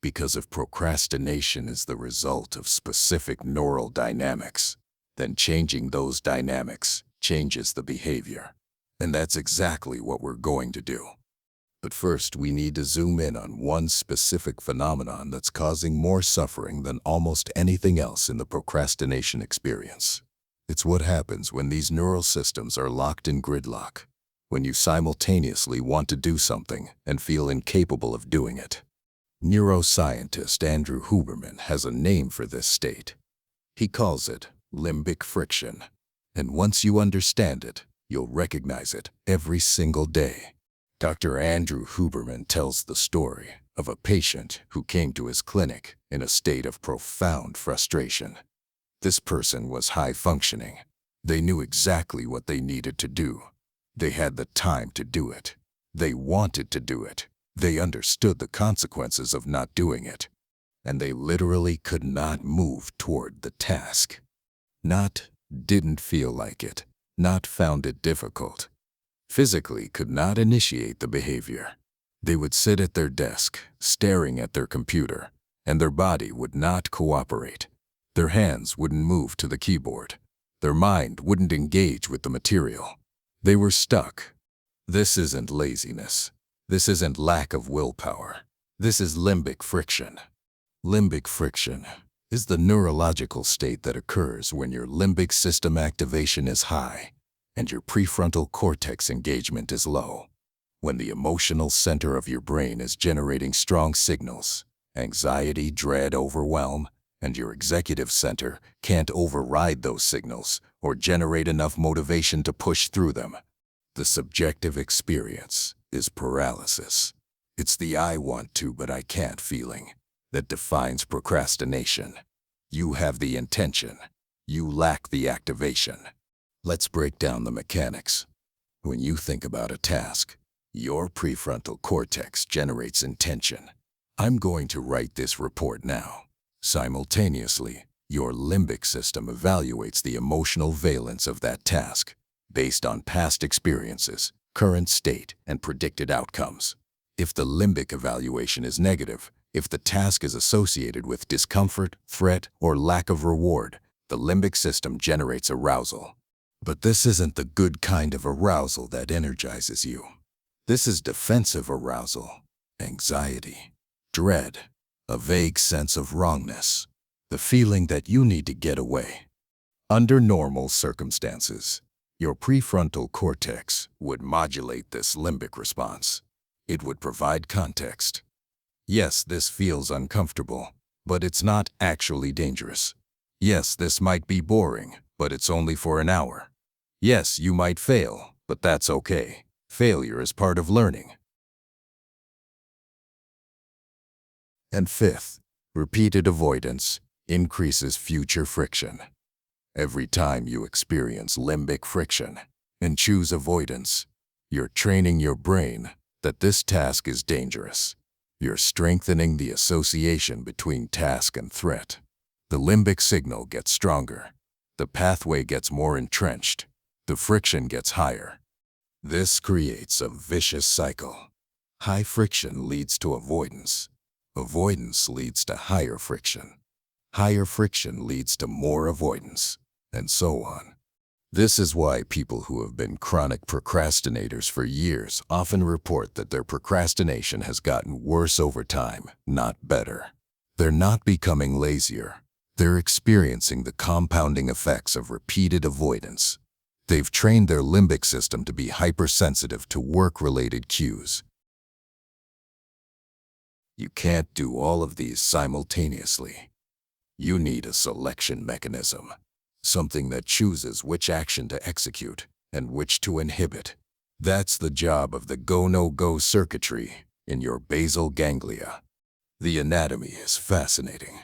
Because if procrastination is the result of specific neural dynamics, then changing those dynamics changes the behavior. And that's exactly what we're going to do. But first, we need to zoom in on one specific phenomenon that's causing more suffering than almost anything else in the procrastination experience. It's what happens when these neural systems are locked in gridlock, when you simultaneously want to do something and feel incapable of doing it. Neuroscientist Andrew Huberman has a name for this state. He calls it limbic friction. And once you understand it, you'll recognize it every single day. Dr. Andrew Huberman tells the story of a patient who came to his clinic in a state of profound frustration. This person was high-functioning. They knew exactly what they needed to do. They had the time to do it. They wanted to do it. They understood the consequences of not doing it. And they literally could not move toward the task. Not didn't feel like it. Not found it difficult. physically could not initiate the behavior. They would sit at their desk, staring at their computer, and their body would not cooperate. Their hands wouldn't move to the keyboard. Their mind wouldn't engage with the material. They were stuck. This isn't laziness. This isn't lack of willpower. This is limbic friction. Limbic friction is the neurological state that occurs when your limbic system activation is high and your prefrontal cortex engagement is low. When the emotional center of your brain is generating strong signals, anxiety, dread, overwhelm, and your executive center can't override those signals or generate enough motivation to push through them. The subjective experience is paralysis. It's the I want to but I can't feeling that defines procrastination. You have the intention. You lack the activation. Let's break down the mechanics. When you think about a task, your prefrontal cortex generates intention. I'm going to write this report now. Simultaneously, your limbic system evaluates the emotional valence of that task based on past experiences, current state, and predicted outcomes. If the limbic evaluation is negative, if the task is associated with discomfort, threat, or lack of reward, the limbic system generates arousal. But this isn't the good kind of arousal that energizes you. This is defensive arousal, anxiety, dread, a vague sense of wrongness, the feeling that you need to get away. Under normal circumstances, your prefrontal cortex would modulate this limbic response. It would provide context. Yes, this feels uncomfortable, but it's not actually dangerous. Yes, this might be boring, but it's only for an hour. Yes, you might fail, but that's okay. Failure is part of learning. And fifth, repeated avoidance increases future friction. Every time you experience limbic friction and choose avoidance, you're training your brain that this task is dangerous. You're strengthening the association between task and threat. The limbic signal gets stronger. The pathway gets more entrenched. The friction gets higher. This creates a vicious cycle. High friction leads to avoidance. Avoidance leads to higher friction. Higher friction leads to more avoidance, and so on. This is why people who have been chronic procrastinators for years often report that their procrastination has gotten worse over time, not better. They're not becoming lazier. They're experiencing the compounding effects of repeated avoidance. They've trained their limbic system to be hypersensitive to work-related cues. You can't do all of these simultaneously. You need a selection mechanism, something that chooses which action to execute and which to inhibit. That's the job of the go-no-go circuitry in your basal ganglia. The anatomy is fascinating.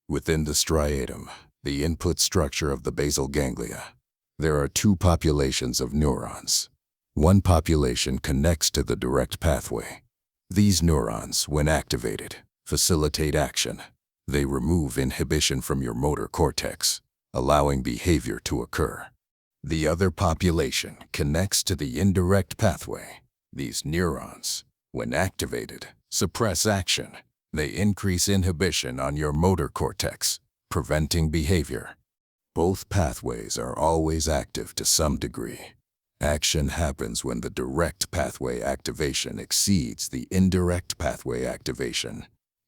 Within the striatum, the input structure of the basal ganglia, there are two populations of neurons. One population connects to the direct pathway. These neurons, when activated, facilitate action. They remove inhibition from your motor cortex, allowing behavior to occur. The other population connects to the indirect pathway. These neurons, when activated, suppress action. They increase inhibition on your motor cortex, preventing behavior. Both pathways are always active to some degree. Action happens when the direct pathway activation exceeds the indirect pathway activation.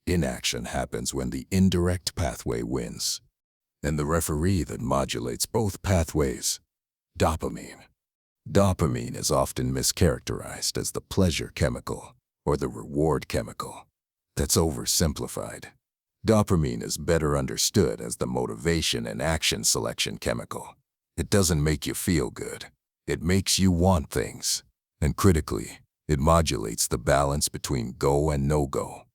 Inaction happens when the indirect pathway wins. And the referee that modulates both pathways, dopamine. Dopamine is often mischaracterized as the pleasure chemical or the reward chemical. That's oversimplified. Dopamine is better understood as the motivation and action selection chemical. It doesn't make you feel good. It makes you want things. And critically, it modulates the balance between go and no-go.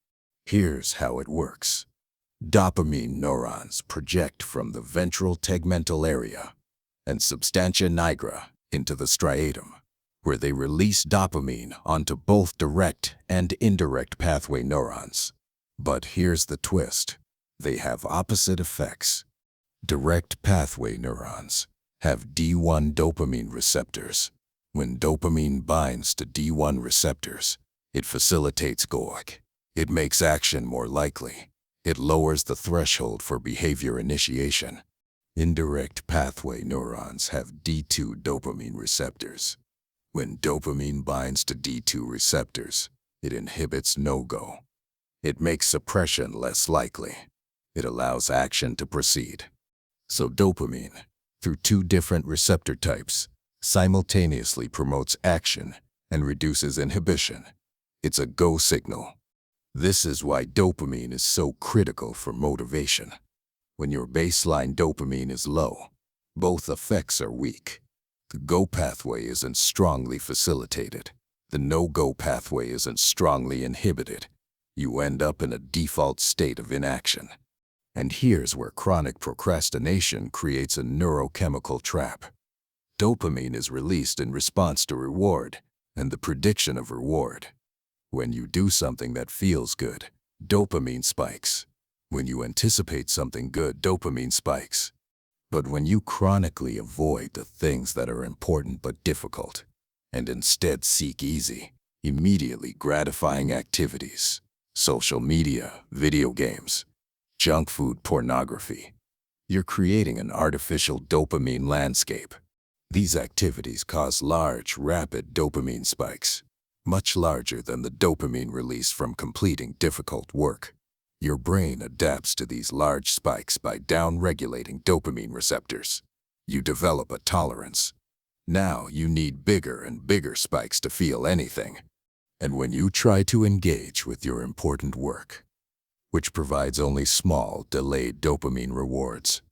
Here's how it works. Dopamine neurons project from the ventral tegmental area and substantia nigra into the striatum, where they release dopamine onto both direct and indirect pathway neurons. But here's the twist. They have opposite effects. Direct pathway neurons have D1 dopamine receptors, When dopamine binds to D1 receptors, it facilitates GOIC. It makes action more likely. It lowers the threshold for behavior initiation. Indirect pathway neurons have D2 dopamine receptors. When dopamine binds to D2 receptors, it inhibits no-go. It makes suppression less likely. It allows action to proceed. So dopamine, through two different receptor types, simultaneously promotes action and reduces inhibition. It's a go signal. This is why dopamine is so critical for motivation. When your baseline dopamine is low, both effects are weak. The go pathway isn't strongly facilitated. The no-go pathway isn't strongly inhibited. You end up in a default state of inaction. And here's where chronic procrastination creates a neurochemical trap. Dopamine is released in response to reward and the prediction of reward. When you do something that feels good, dopamine spikes. When you anticipate something good, dopamine spikes. But when you chronically avoid the things that are important but difficult, and instead seek easy, immediately gratifying activities, social media, video games, junk food, pornography, you're creating an artificial dopamine landscape. These activities cause large, rapid dopamine spikes, much larger than the dopamine release from completing difficult work. Your brain adapts to these large spikes by down-regulating dopamine receptors. You develop a tolerance. Now you need bigger and bigger spikes to feel anything. And when you try to engage with your important work, which provides only small, delayed dopamine rewards,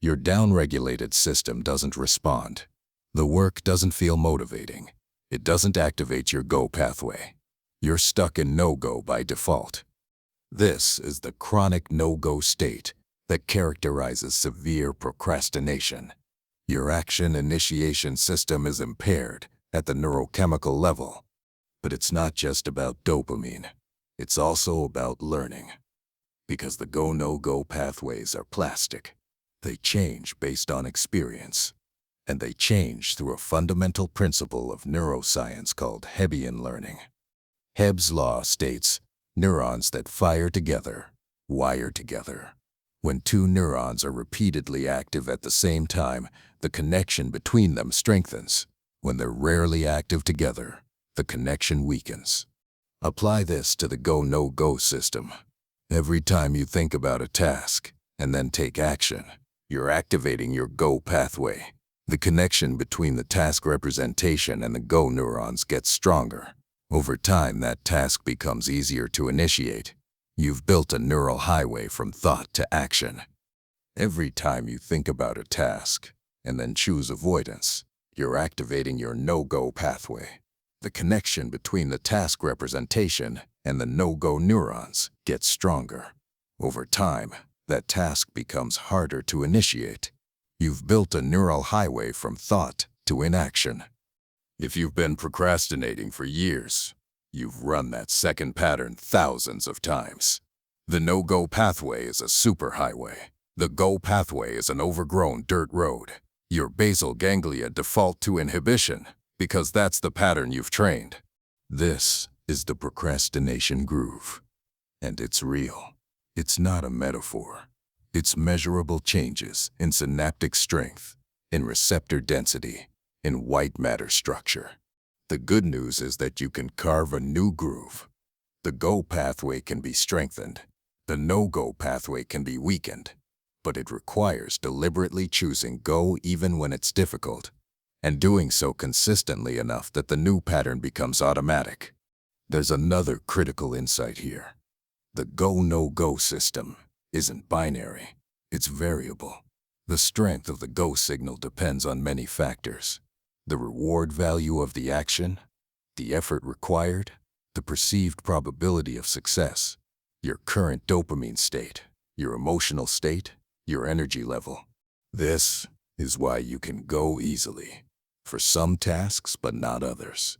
your down-regulated system doesn't respond. The work doesn't feel motivating. It doesn't activate your go pathway. You're stuck in no-go by default. This is the chronic no-go state that characterizes severe procrastination. Your action initiation system is impaired at the neurochemical level. But it's not just about dopamine. It's also about learning. Because the go-no-go pathways are plastic. They change based on experience. And they change through a fundamental principle of neuroscience called Hebbian learning. Hebb's law states, neurons that fire together, wire together. When two neurons are repeatedly active at the same time, the connection between them strengthens. When they're rarely active together, the connection weakens. Apply this to the go-no-go system. Every time you think about a task and then take action, you're activating your go pathway. The connection between the task representation and the go neurons gets stronger. Over time, that task becomes easier to initiate. You've built a neural highway from thought to action. Every time you think about a task and then choose avoidance, you're activating your no-go pathway. The connection between the task representation and the no-go neurons gets stronger. Over time, that task becomes harder to initiate. You've built a neural highway from thought to inaction. If you've been procrastinating for years, you've run that second pattern thousands of times. The no-go pathway is a superhighway. The go pathway is an overgrown dirt road. Your basal ganglia default to inhibition because that's the pattern you've trained. This is the procrastination groove. And it's real. It's not a metaphor. It's measurable changes in synaptic strength, in receptor density, in white matter structure. The good news is that you can carve a new groove. The go pathway can be strengthened. The no-go pathway can be weakened. But it requires deliberately choosing go even when it's difficult, and doing so consistently enough that the new pattern becomes automatic. There's another critical insight here. The go-no-go system isn't binary, it's variable. The strength of the go signal depends on many factors. The reward value of the action, the effort required, the perceived probability of success, your current dopamine state, your emotional state, your energy level. This is why you can go easily for some tasks but not others.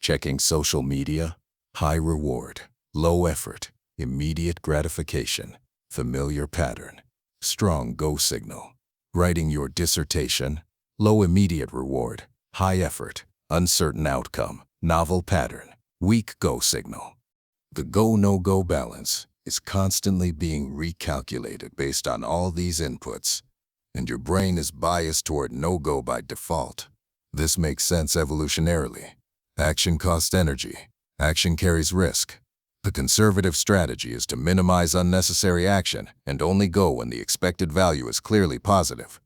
Checking social media, high reward, low effort, immediate gratification, familiar pattern, strong go signal. Writing your dissertation, low immediate reward, high effort, uncertain outcome, novel pattern, weak go signal. The go-no-go balance is constantly being recalculated based on all these inputs, and your brain is biased toward no-go by default. This makes sense evolutionarily. Action costs energy. Action carries risk. The conservative strategy is to minimize unnecessary action and only go when the expected value is clearly positive.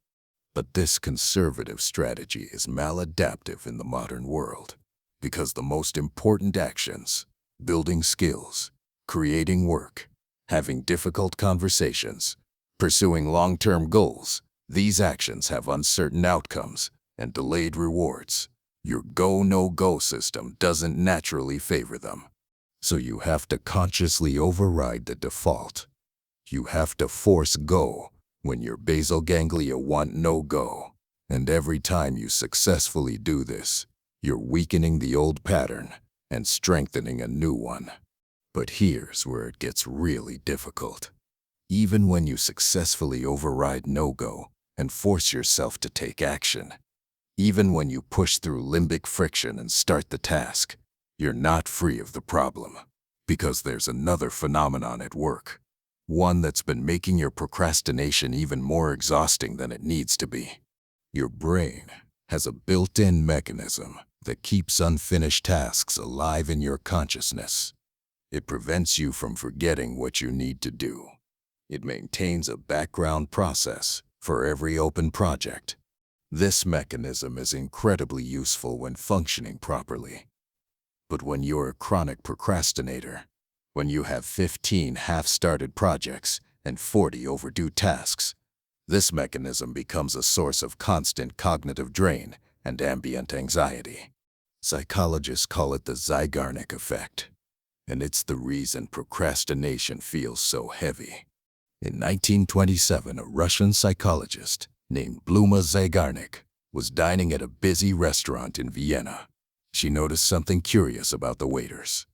But this conservative strategy is maladaptive in the modern world, because the most important actions, building skills, creating work, having difficult conversations, pursuing long-term goals, these actions have uncertain outcomes and delayed rewards. Your go-no-go system doesn't naturally favor them. So you have to consciously override the default. You have to force go when your basal ganglia want no-go. And every time you successfully do this, you're weakening the old pattern and strengthening a new one. But here's where it gets really difficult. Even when you successfully override no-go and force yourself to take action, even when you push through limbic friction and start the task, you're not free of the problem, because there's another phenomenon at work, one that's been making your procrastination even more exhausting than it needs to be. Your brain has a built-in mechanism that keeps unfinished tasks alive in your consciousness. It prevents you from forgetting what you need to do. It maintains a background process for every open project. This mechanism is incredibly useful when functioning properly. But when you're a chronic procrastinator, when you have 15 half-started projects and 40 overdue tasks, this mechanism becomes a source of constant cognitive drain and ambient anxiety. Psychologists call it the Zeigarnik Effect, and it's the reason procrastination feels so heavy. In 1927, a Russian psychologist named Bluma Zeigarnik was dining at a busy restaurant in Vienna. She noticed something curious about the waiters.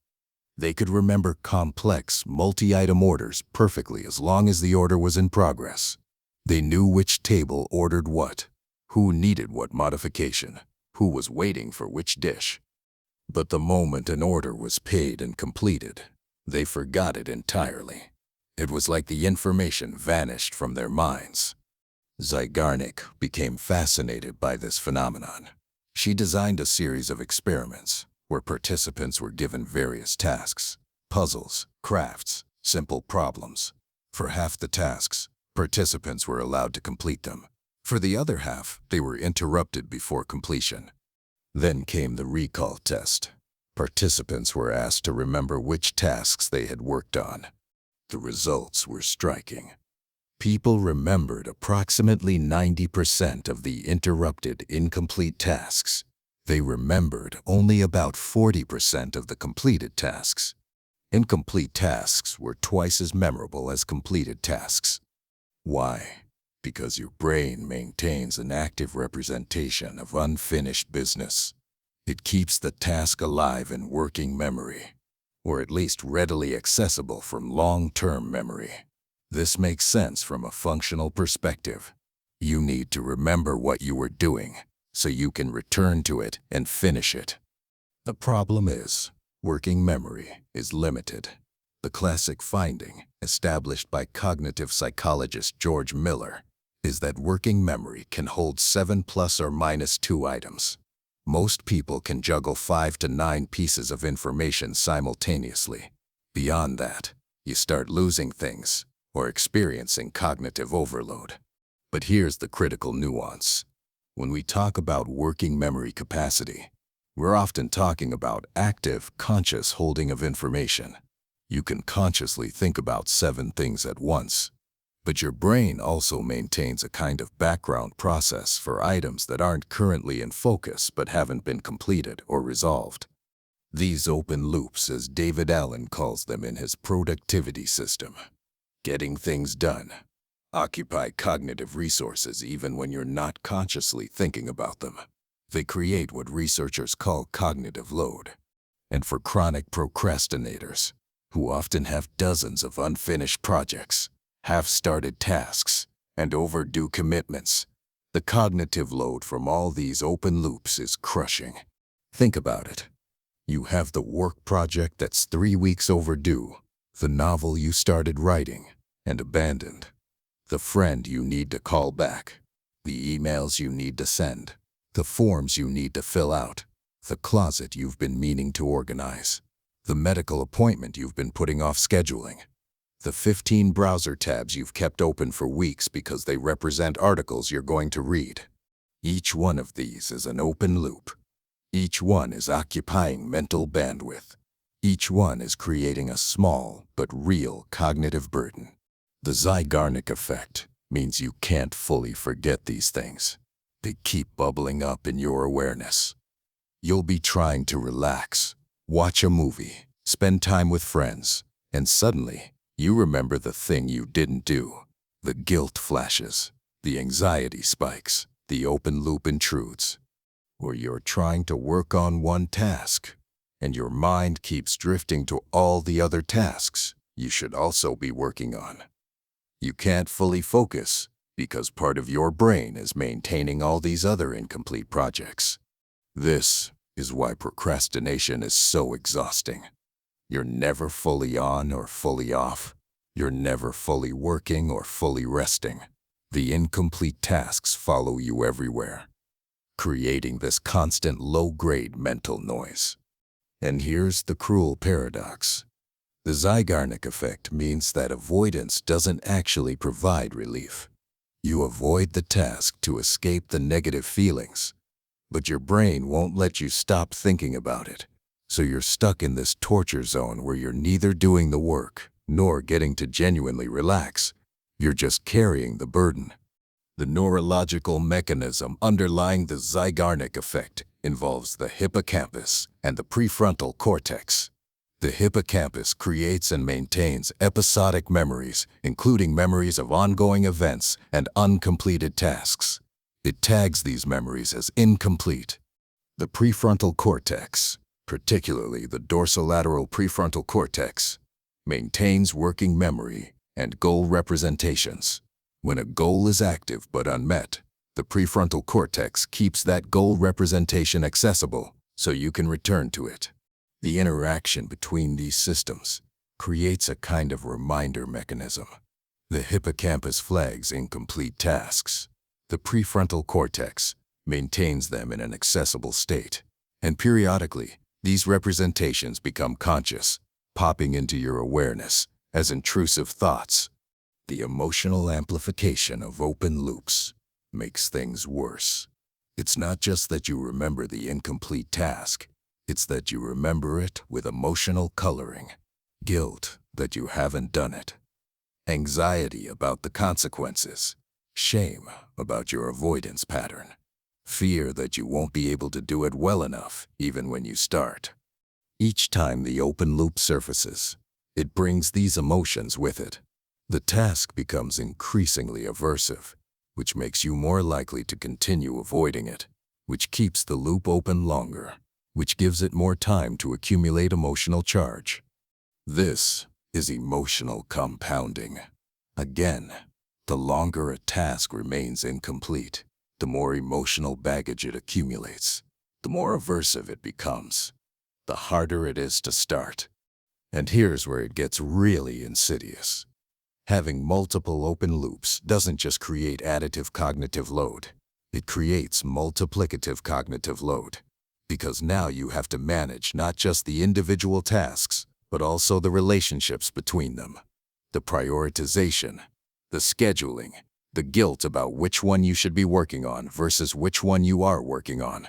They could remember complex, multi-item orders perfectly as long as the order was in progress. They knew which table ordered what, who needed what modification, who was waiting for which dish. But the moment an order was paid and completed, they forgot it entirely. It was like the information vanished from their minds. Zeigarnik became fascinated by this phenomenon. She designed a series of experiments where participants were given various tasks, puzzles, crafts, simple problems. For half the tasks, participants were allowed to complete them. For the other half, they were interrupted before completion. Then came the recall test. Participants were asked to remember which tasks they had worked on. The results were striking. People remembered approximately 90% of the interrupted, incomplete tasks. They remembered only about 40% of the completed tasks. Incomplete tasks were twice as memorable as completed tasks. Why? Because your brain maintains an active representation of unfinished business. It keeps the task alive in working memory, or at least readily accessible from long-term memory. This makes sense from a functional perspective. You need to remember what you were doing so you can return to it and finish it. The problem is, working memory is limited. The classic finding, established by cognitive psychologist George Miller, is that working memory can hold 7 plus or minus 2 items. Most people can juggle 5 to 9 pieces of information simultaneously. Beyond that, you start losing things or experiencing cognitive overload. But here's the critical nuance. When we talk about working memory capacity, we're often talking about active, conscious holding of information. You can consciously think about 7 things at once, but your brain also maintains a kind of background process for items that aren't currently in focus but haven't been completed or resolved. These open loops, as David Allen calls them in his productivity system, getting things done, occupy cognitive resources even when you're not consciously thinking about them. They create what researchers call cognitive load. And for chronic procrastinators, who often have dozens of unfinished projects, half-started tasks, and overdue commitments, the cognitive load from all these open loops is crushing. Think about it. You have the work project that's 3 weeks overdue, the novel you started writing and abandoned, the friend you need to call back, the emails you need to send, the forms you need to fill out, the closet you've been meaning to organize, the medical appointment you've been putting off scheduling, the 15 browser tabs you've kept open for weeks because they represent articles you're going to read. Each one of these is an open loop. Each one is occupying mental bandwidth. Each one is creating a small but real cognitive burden. The Zeigarnik Effect means you can't fully forget these things. They keep bubbling up in your awareness. You'll be trying to relax, watch a movie, spend time with friends, and suddenly you remember the thing you didn't do. The guilt flashes, the anxiety spikes, the open loop intrudes. Or you're trying to work on one task, and your mind keeps drifting to all the other tasks you should also be working on. You can't fully focus because part of your brain is maintaining all these other incomplete projects. This is why procrastination is so exhausting. You're never fully on or fully off. You're never fully working or fully resting. The incomplete tasks follow you everywhere, creating this constant low-grade mental noise. And here's the cruel paradox. The Zeigarnik Effect means that avoidance doesn't actually provide relief. You avoid the task to escape the negative feelings, but your brain won't let you stop thinking about it. So you're stuck in this torture zone where you're neither doing the work nor getting to genuinely relax. You're just carrying the burden. The neurological mechanism underlying the Zeigarnik Effect involves the hippocampus and the prefrontal cortex. The hippocampus creates and maintains episodic memories, including memories of ongoing events and uncompleted tasks. It tags these memories as incomplete. The prefrontal cortex, particularly the dorsolateral prefrontal cortex, maintains working memory and goal representations. When a goal is active but unmet, the prefrontal cortex keeps that goal representation accessible so you can return to it. The interaction between these systems creates a kind of reminder mechanism. The hippocampus flags incomplete tasks. The prefrontal cortex maintains them in an accessible state. And periodically, these representations become conscious, popping into your awareness as intrusive thoughts. The emotional amplification of open loops makes things worse. It's not just that you remember the incomplete task, it's that you remember it with emotional coloring. Guilt that you haven't done it. Anxiety about the consequences. Shame about your avoidance pattern. Fear that you won't be able to do it well enough even when you start. Each time the open loop surfaces, it brings these emotions with it. The task becomes increasingly aversive, which makes you more likely to continue avoiding it, which keeps the loop open longer, which gives it more time to accumulate emotional charge. This is emotional compounding. Again, the longer a task remains incomplete, the more emotional baggage it accumulates, the more aversive it becomes, the harder it is to start. And here's where it gets really insidious. Having multiple open loops doesn't just create additive cognitive load, it creates multiplicative cognitive load. Because now you have to manage not just the individual tasks, but also the relationships between them. The prioritization, the scheduling, the guilt about which one you should be working on versus which one you are working on.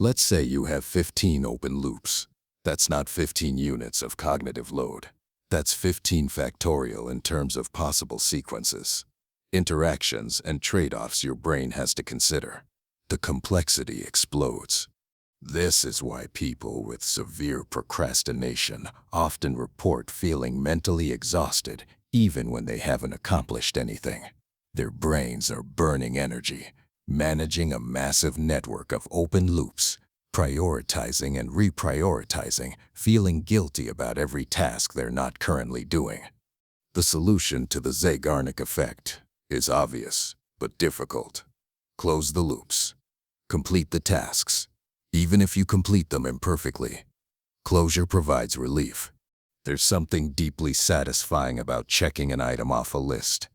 Let's say you have 15 open loops. That's not 15 units of cognitive load. That's 15 factorial in terms of possible sequences, interactions, and trade-offs your brain has to consider. The complexity explodes. This is why people with severe procrastination often report feeling mentally exhausted even when they haven't accomplished anything. Their brains are burning energy, managing a massive network of open loops, prioritizing and reprioritizing, feeling guilty about every task they're not currently doing. The solution to the Zeigarnik Effect is obvious, but difficult. Close the loops. Complete the tasks. Even if you complete them imperfectly, closure provides relief. There's something deeply satisfying about checking an item off a list,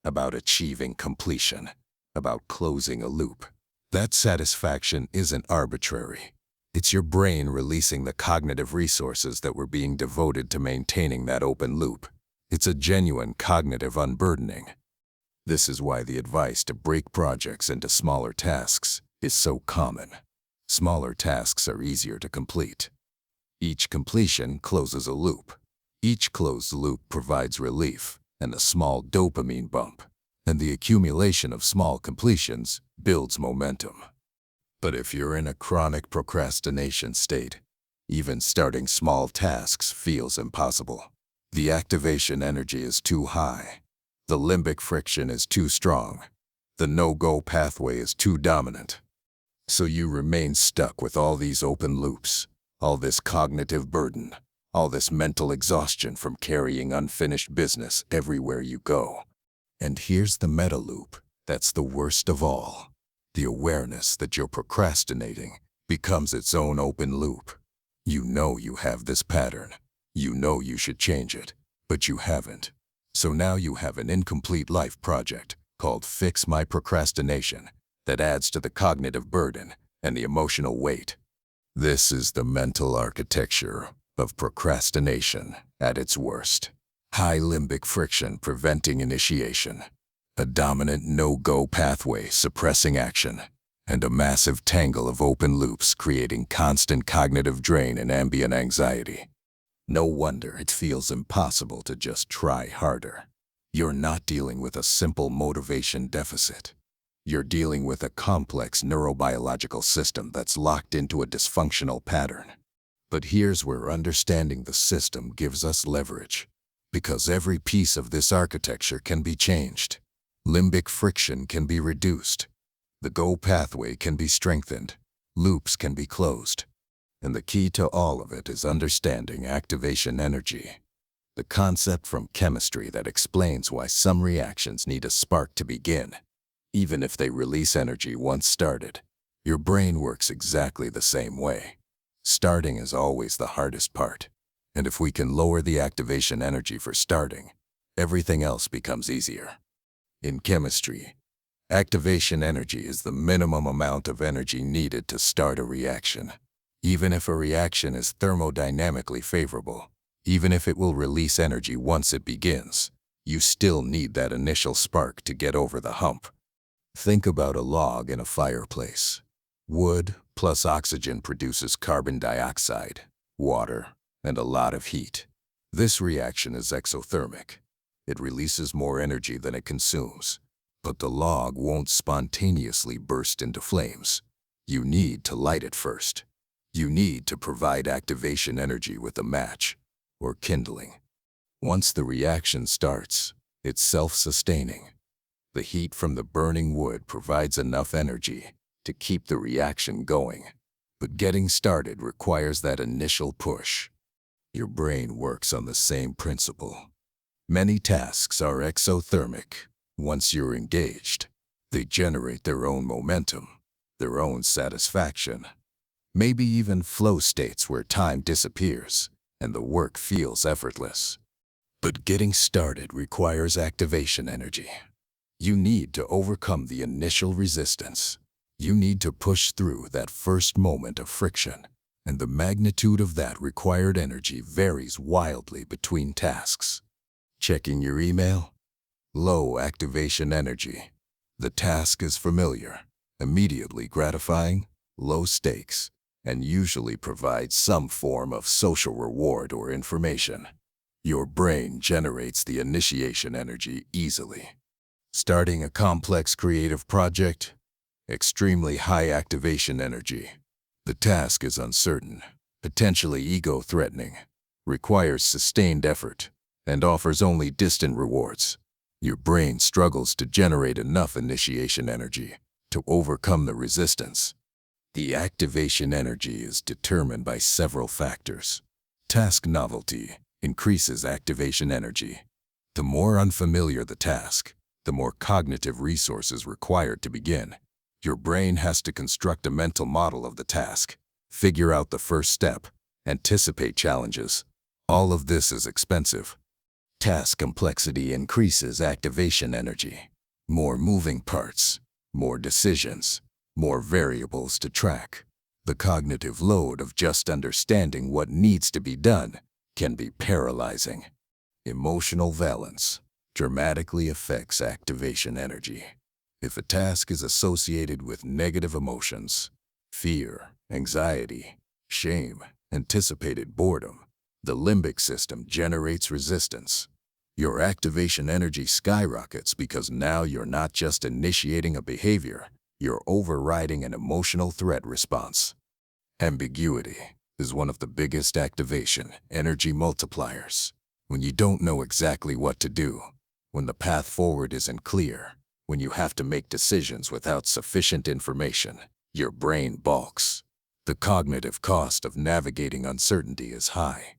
about achieving completion, about closing a loop. That satisfaction isn't arbitrary. It's your brain releasing the cognitive resources that were being devoted to maintaining that open loop. It's a genuine cognitive unburdening. This is why the advice to break projects into smaller tasks is so common. Smaller tasks are easier to complete. Each completion closes a loop. Each closed loop provides relief and a small dopamine bump, and the accumulation of small completions builds momentum. But if you're in a chronic procrastination state, even starting small tasks feels impossible. The activation energy is too high. The limbic friction is too strong. The no-go pathway is too dominant. So you remain stuck with all these open loops, all this cognitive burden, all this mental exhaustion from carrying unfinished business everywhere you go. And here's the meta loop that's the worst of all. The awareness that you're procrastinating becomes its own open loop. You know you have this pattern. You know you should change it, but you haven't. So now you have an incomplete life project called Fix My Procrastination that adds to the cognitive burden and the emotional weight. This is the mental architecture of procrastination at its worst. High limbic friction preventing initiation, a dominant no-go pathway suppressing action, and a massive tangle of open loops creating constant cognitive drain and ambient anxiety. No wonder it feels impossible to just try harder. You're not dealing with a simple motivation deficit. You're dealing with a complex neurobiological system that's locked into a dysfunctional pattern. But here's where understanding the system gives us leverage, because every piece of this architecture can be changed. Limbic friction can be reduced. The go pathway can be strengthened. Loops can be closed. And the key to all of it is understanding activation energy, the concept from chemistry that explains why some reactions need a spark to begin. Even if they release energy once started, your brain works exactly the same way. Starting is always the hardest part, and if we can lower the activation energy for starting, everything else becomes easier. In chemistry, activation energy is the minimum amount of energy needed to start a reaction. Even if a reaction is thermodynamically favorable, even if it will release energy once it begins, you still need that initial spark to get over the hump. Think about a log in a fireplace. Wood plus oxygen produces carbon dioxide, water, and a lot of heat. This reaction is exothermic. It releases more energy than it consumes, but the log won't spontaneously burst into flames. You need to light it first. You need to provide activation energy with a match, or kindling. Once the reaction starts, it's self-sustaining. The heat from the burning wood provides enough energy to keep the reaction going. But getting started requires that initial push. Your brain works on the same principle. Many tasks are exothermic. Once you're engaged, they generate their own momentum, their own satisfaction. Maybe even flow states where time disappears and the work feels effortless. But getting started requires activation energy. You need to overcome the initial resistance. You need to push through that first moment of friction, and the magnitude of that required energy varies wildly between tasks. Checking your email? Low activation energy. The task is familiar, immediately gratifying, low stakes, and usually provides some form of social reward or information. Your brain generates the initiation energy easily. Starting a complex creative project? Extremely high activation energy. The task is uncertain, potentially ego-threatening, requires sustained effort, and offers only distant rewards. Your brain struggles to generate enough initiation energy to overcome the resistance. The activation energy is determined by several factors. Task novelty increases activation energy. The more unfamiliar the task, the more cognitive resources required to begin. Your brain has to construct a mental model of the task, figure out the first step, anticipate challenges. All of this is expensive. Task complexity increases activation energy. More moving parts, more decisions, more variables to track. The cognitive load of just understanding what needs to be done can be paralyzing. Emotional valence dramatically affects activation energy. If a task is associated with negative emotions, fear, anxiety, shame, anticipated boredom, the limbic system generates resistance. Your activation energy skyrockets because now you're not just initiating a behavior, you're overriding an emotional threat response. Ambiguity is one of the biggest activation energy multipliers. When you don't know exactly what to do, when the path forward isn't clear, when you have to make decisions without sufficient information, your brain balks. The cognitive cost of navigating uncertainty is high.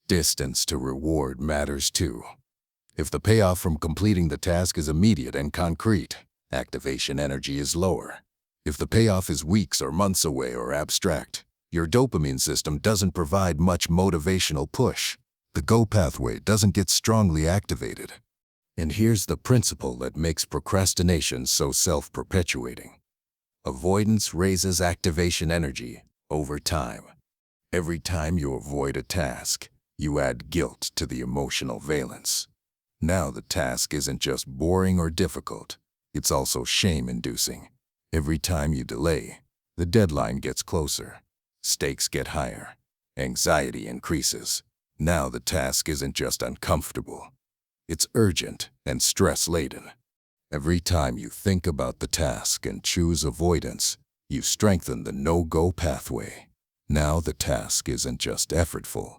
Distance to reward matters too. If the payoff from completing the task is immediate and concrete, activation energy is lower. If the payoff is weeks or months away or abstract, your dopamine system doesn't provide much motivational push. The go pathway doesn't get strongly activated. And here's the principle that makes procrastination so self-perpetuating. Avoidance raises activation energy over time. Every time you avoid a task, you add guilt to the emotional valence. Now the task isn't just boring or difficult, it's also shame-inducing. Every time you delay, the deadline gets closer. Stakes get higher. Anxiety increases. Now the task isn't just uncomfortable. It's urgent and stress-laden. Every time you think about the task and choose avoidance, you strengthen the no-go pathway. Now the task isn't just effortful.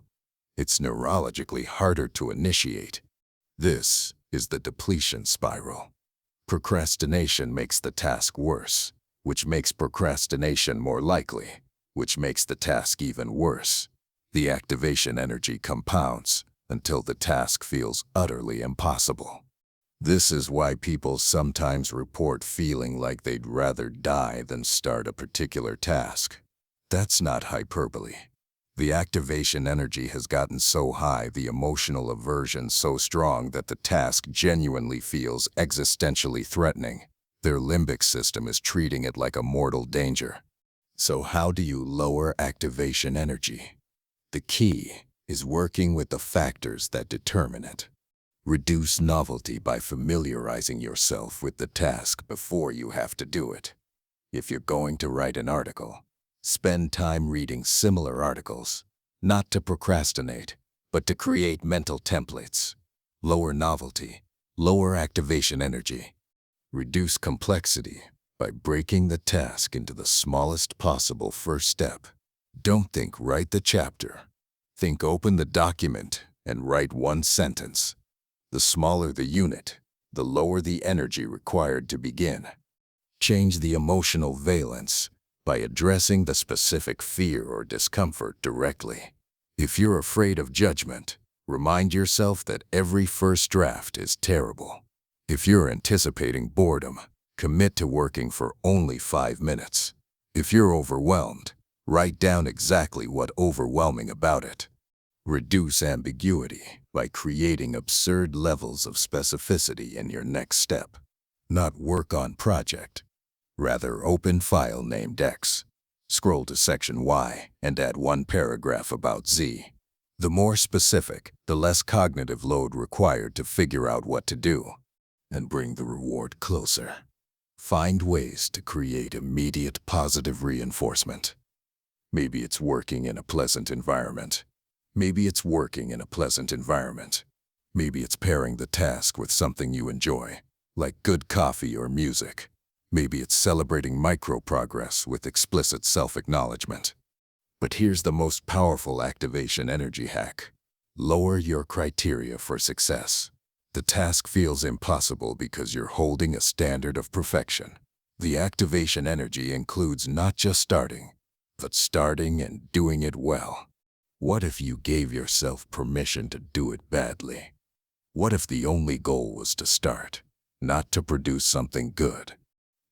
It's neurologically harder to initiate. This is the depletion spiral. Procrastination makes the task worse, which makes procrastination more likely, which makes the task even worse. The activation energy compounds until the task feels utterly impossible. This is why people sometimes report feeling like they'd rather die than start a particular task. That's not hyperbole. The activation energy has gotten so high, the emotional aversion so strong that the task genuinely feels existentially threatening. Their limbic system is treating it like a mortal danger. So how do you lower activation energy? The key is working with the factors that determine it. Reduce novelty by familiarizing yourself with the task before you have to do it. If you're going to write an article, spend time reading similar articles, not to procrastinate, but to create mental templates. Lower novelty, lower activation energy. Reduce complexity by breaking the task into the smallest possible first step. Don't think write the chapter. Think open the document and write one sentence. The smaller the unit, the lower the energy required to begin. Change the emotional valence by addressing the specific fear or discomfort directly. If you're afraid of judgment, remind yourself that every first draft is terrible. If you're anticipating boredom, commit to working for only 5 minutes. If you're overwhelmed, write down exactly what's overwhelming about it. Reduce ambiguity by creating absurd levels of specificity in your next step. Not work on project. Rather, open file named X. Scroll to section Y and add one paragraph about Z. The more specific, the less cognitive load required to figure out what to do. And bring the reward closer. Find ways to create immediate positive reinforcement. Maybe it's working in a pleasant environment. Maybe it's working in a pleasant environment. Maybe it's pairing the task with something you enjoy, like good coffee or music. Maybe it's celebrating micro-progress with explicit self-acknowledgement. But here's the most powerful activation energy hack. Lower your criteria for success. The task feels impossible because you're holding a standard of perfection. The activation energy includes not just starting, but starting and doing it well. What if you gave yourself permission to do it badly? What if the only goal was to start, not to produce something good?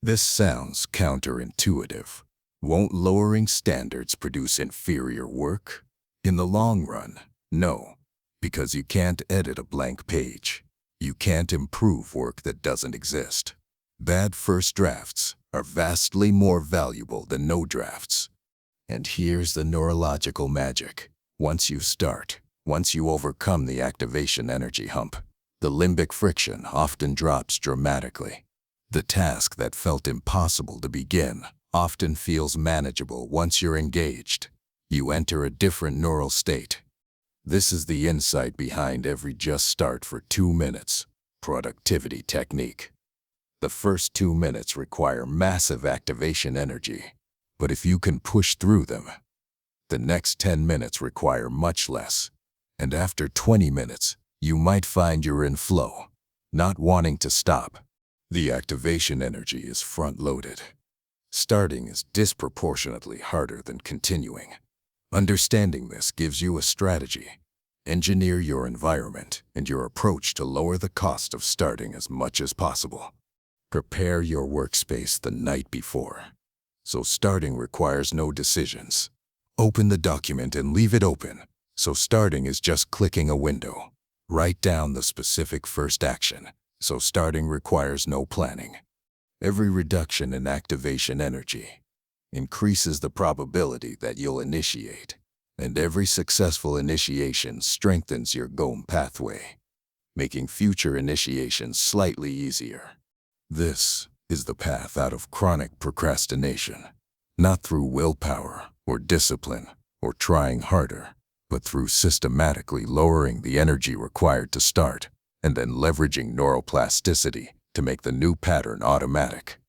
This sounds counterintuitive, Won't lowering standards produce inferior work? In the long run, no, because you can't edit a blank page. You can't improve work that doesn't exist. Bad first drafts are vastly more valuable than no drafts. And here's the neurological magic. Once you start, once you overcome the activation energy hump, the limbic friction often drops dramatically. The task that felt impossible to begin often feels manageable once you're engaged. You enter a different neural state. This is the insight behind every just start for 2 minutes productivity technique. The first 2 minutes require massive activation energy, but if you can push through them, the next 10 minutes require much less. And after 20 minutes, you might find you're in flow, not wanting to stop. The activation energy is front-loaded. Starting is disproportionately harder than continuing. Understanding this gives you a strategy. Engineer your environment and your approach to lower the cost of starting as much as possible. Prepare your workspace the night before, so starting requires no decisions. Open the document and leave it open, so starting is just clicking a window. Write down the specific first action, so starting requires no planning. Every reduction in activation energy increases the probability that you'll initiate, and every successful initiation strengthens your GOM pathway, making future initiations slightly easier. This is the path out of chronic procrastination, not through willpower or discipline or trying harder, but through systematically lowering the energy required to start and then leveraging neuroplasticity to make the new pattern automatic.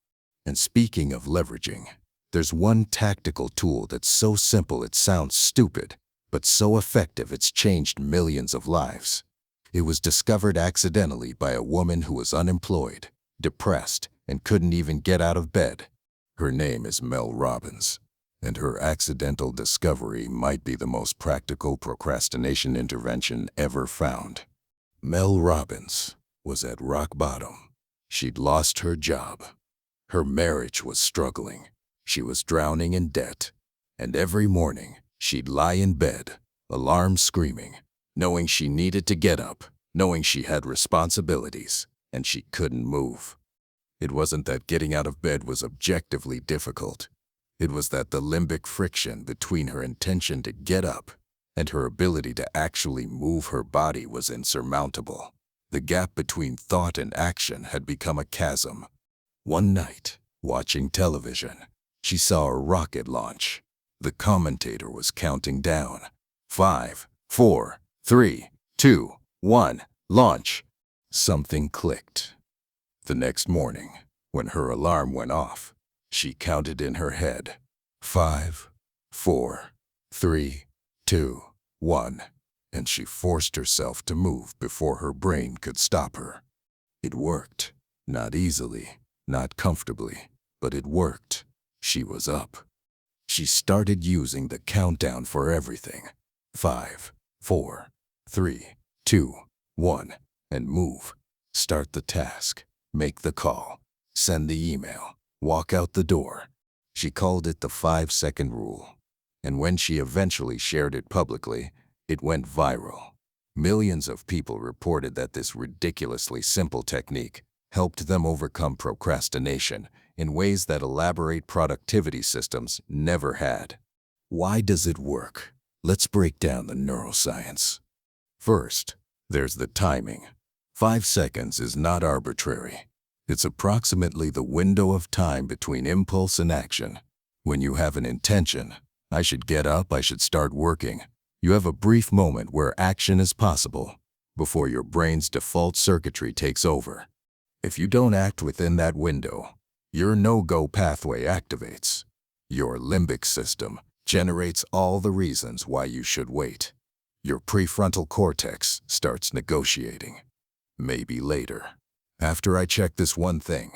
And speaking of leveraging, there's one tactical tool that's so simple it sounds stupid, but so effective it's changed millions of lives. It was discovered accidentally by a woman who was unemployed, depressed, and couldn't even get out of bed. Her name is Mel Robbins, and her accidental discovery might be the most practical procrastination intervention ever found. Mel Robbins was at rock bottom. She'd lost her job. Her marriage was struggling. She was drowning in debt. And every morning, she'd lie in bed, alarm screaming, knowing she needed to get up, knowing she had responsibilities, and she couldn't move. It wasn't that getting out of bed was objectively difficult. It was that the limbic friction between her intention to get up and her ability to actually move her body was insurmountable. The gap between thought and action had become a chasm. One night, watching television, she saw a rocket launch. The commentator was counting down. 5, 4, 3, 2, 1, launch. Something clicked. The next morning, when her alarm went off, she counted in her head. 5, 4, 3, 2, 1. And she forced herself to move before her brain could stop her. It worked. Not easily, not comfortably, but it worked. She was up. She started using the countdown for everything. 5, 4, 3, 2, 1, and move. Start the task, make the call, send the email, walk out the door. She called it the 5-second rule. And when she eventually shared it publicly, it went viral. Millions of people reported that this ridiculously simple technique helped them overcome procrastination in ways that elaborate productivity systems never had. Why does it work? Let's break down the neuroscience. First, there's the timing. 5 seconds is not arbitrary. It's approximately the window of time between impulse and action. When you have an intention, I should get up, I should start working, you have a brief moment where action is possible before your brain's default circuitry takes over. If you don't act within that window, your no-go pathway activates. Your limbic system generates all the reasons why you should wait. Your prefrontal cortex starts negotiating. Maybe later. After I check this one thing,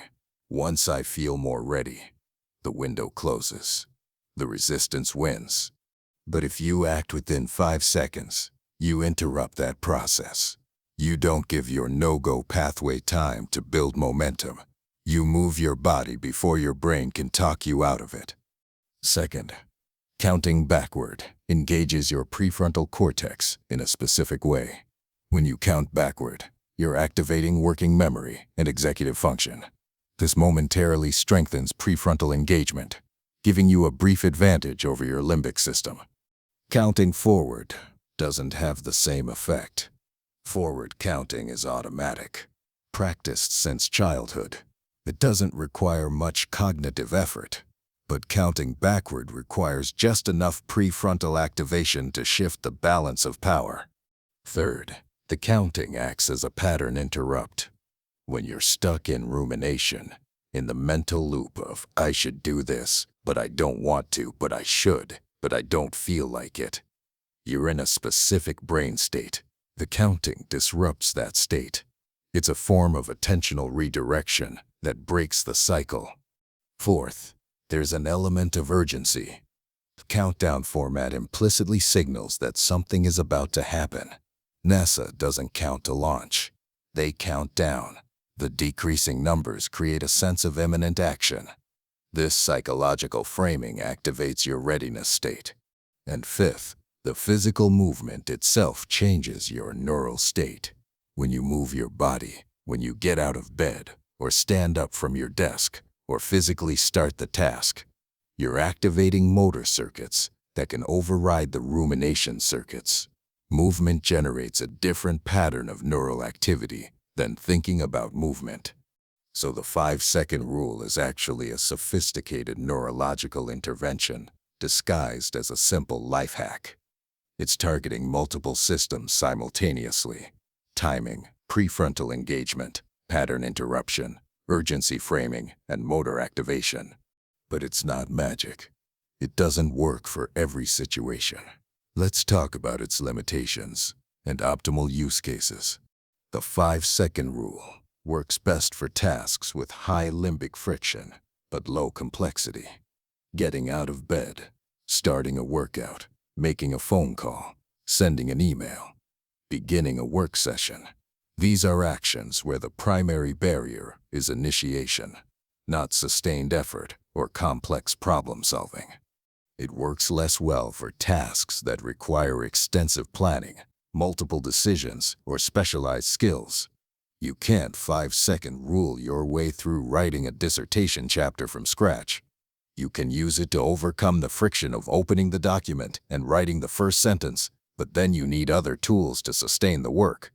once I feel more ready, the window closes. The resistance wins. But if you act within 5 seconds, you interrupt that process. You don't give your no-go pathway time to build momentum. You move your body before your brain can talk you out of it. Second, counting backward engages your prefrontal cortex in a specific way. When you count backward, you're activating working memory and executive function. This momentarily strengthens prefrontal engagement, giving you a brief advantage over your limbic system. Counting forward doesn't have the same effect. Forward counting is automatic, practiced since childhood. It doesn't require much cognitive effort, but counting backward requires just enough prefrontal activation to shift the balance of power. Third, the counting acts as a pattern interrupt. When you're stuck in rumination, in the mental loop of, I should do this, but I don't want to, but I should, but I don't feel like it, you're in a specific brain state. The counting disrupts that state. It's a form of attentional redirection that breaks the cycle. Fourth, there's an element of urgency. The countdown format implicitly signals that something is about to happen. NASA doesn't count to launch. They count down. The decreasing numbers create a sense of imminent action. This psychological framing activates your readiness state. And fifth, the physical movement itself changes your neural state. When you move your body, when you get out of bed, or stand up from your desk, or physically start the task, you're activating motor circuits that can override the rumination circuits. Movement generates a different pattern of neural activity than thinking about movement. So the 5-second rule is actually a sophisticated neurological intervention disguised as a simple life hack. It's targeting multiple systems simultaneously: timing, prefrontal engagement, pattern interruption, urgency framing, and motor activation. But it's not magic. It doesn't work for every situation. Let's talk about its limitations and optimal use cases. The 5-second rule works best for tasks with high limbic friction but low complexity. Getting out of bed, starting a workout, making a phone call, sending an email, beginning a work session. These are actions where the primary barrier is initiation, not sustained effort or complex problem solving. It works less well for tasks that require extensive planning, multiple decisions, or specialized skills. You can't 5-second rule your way through writing a dissertation chapter from scratch. You can use it to overcome the friction of opening the document and writing the first sentence, but then you need other tools to sustain the work.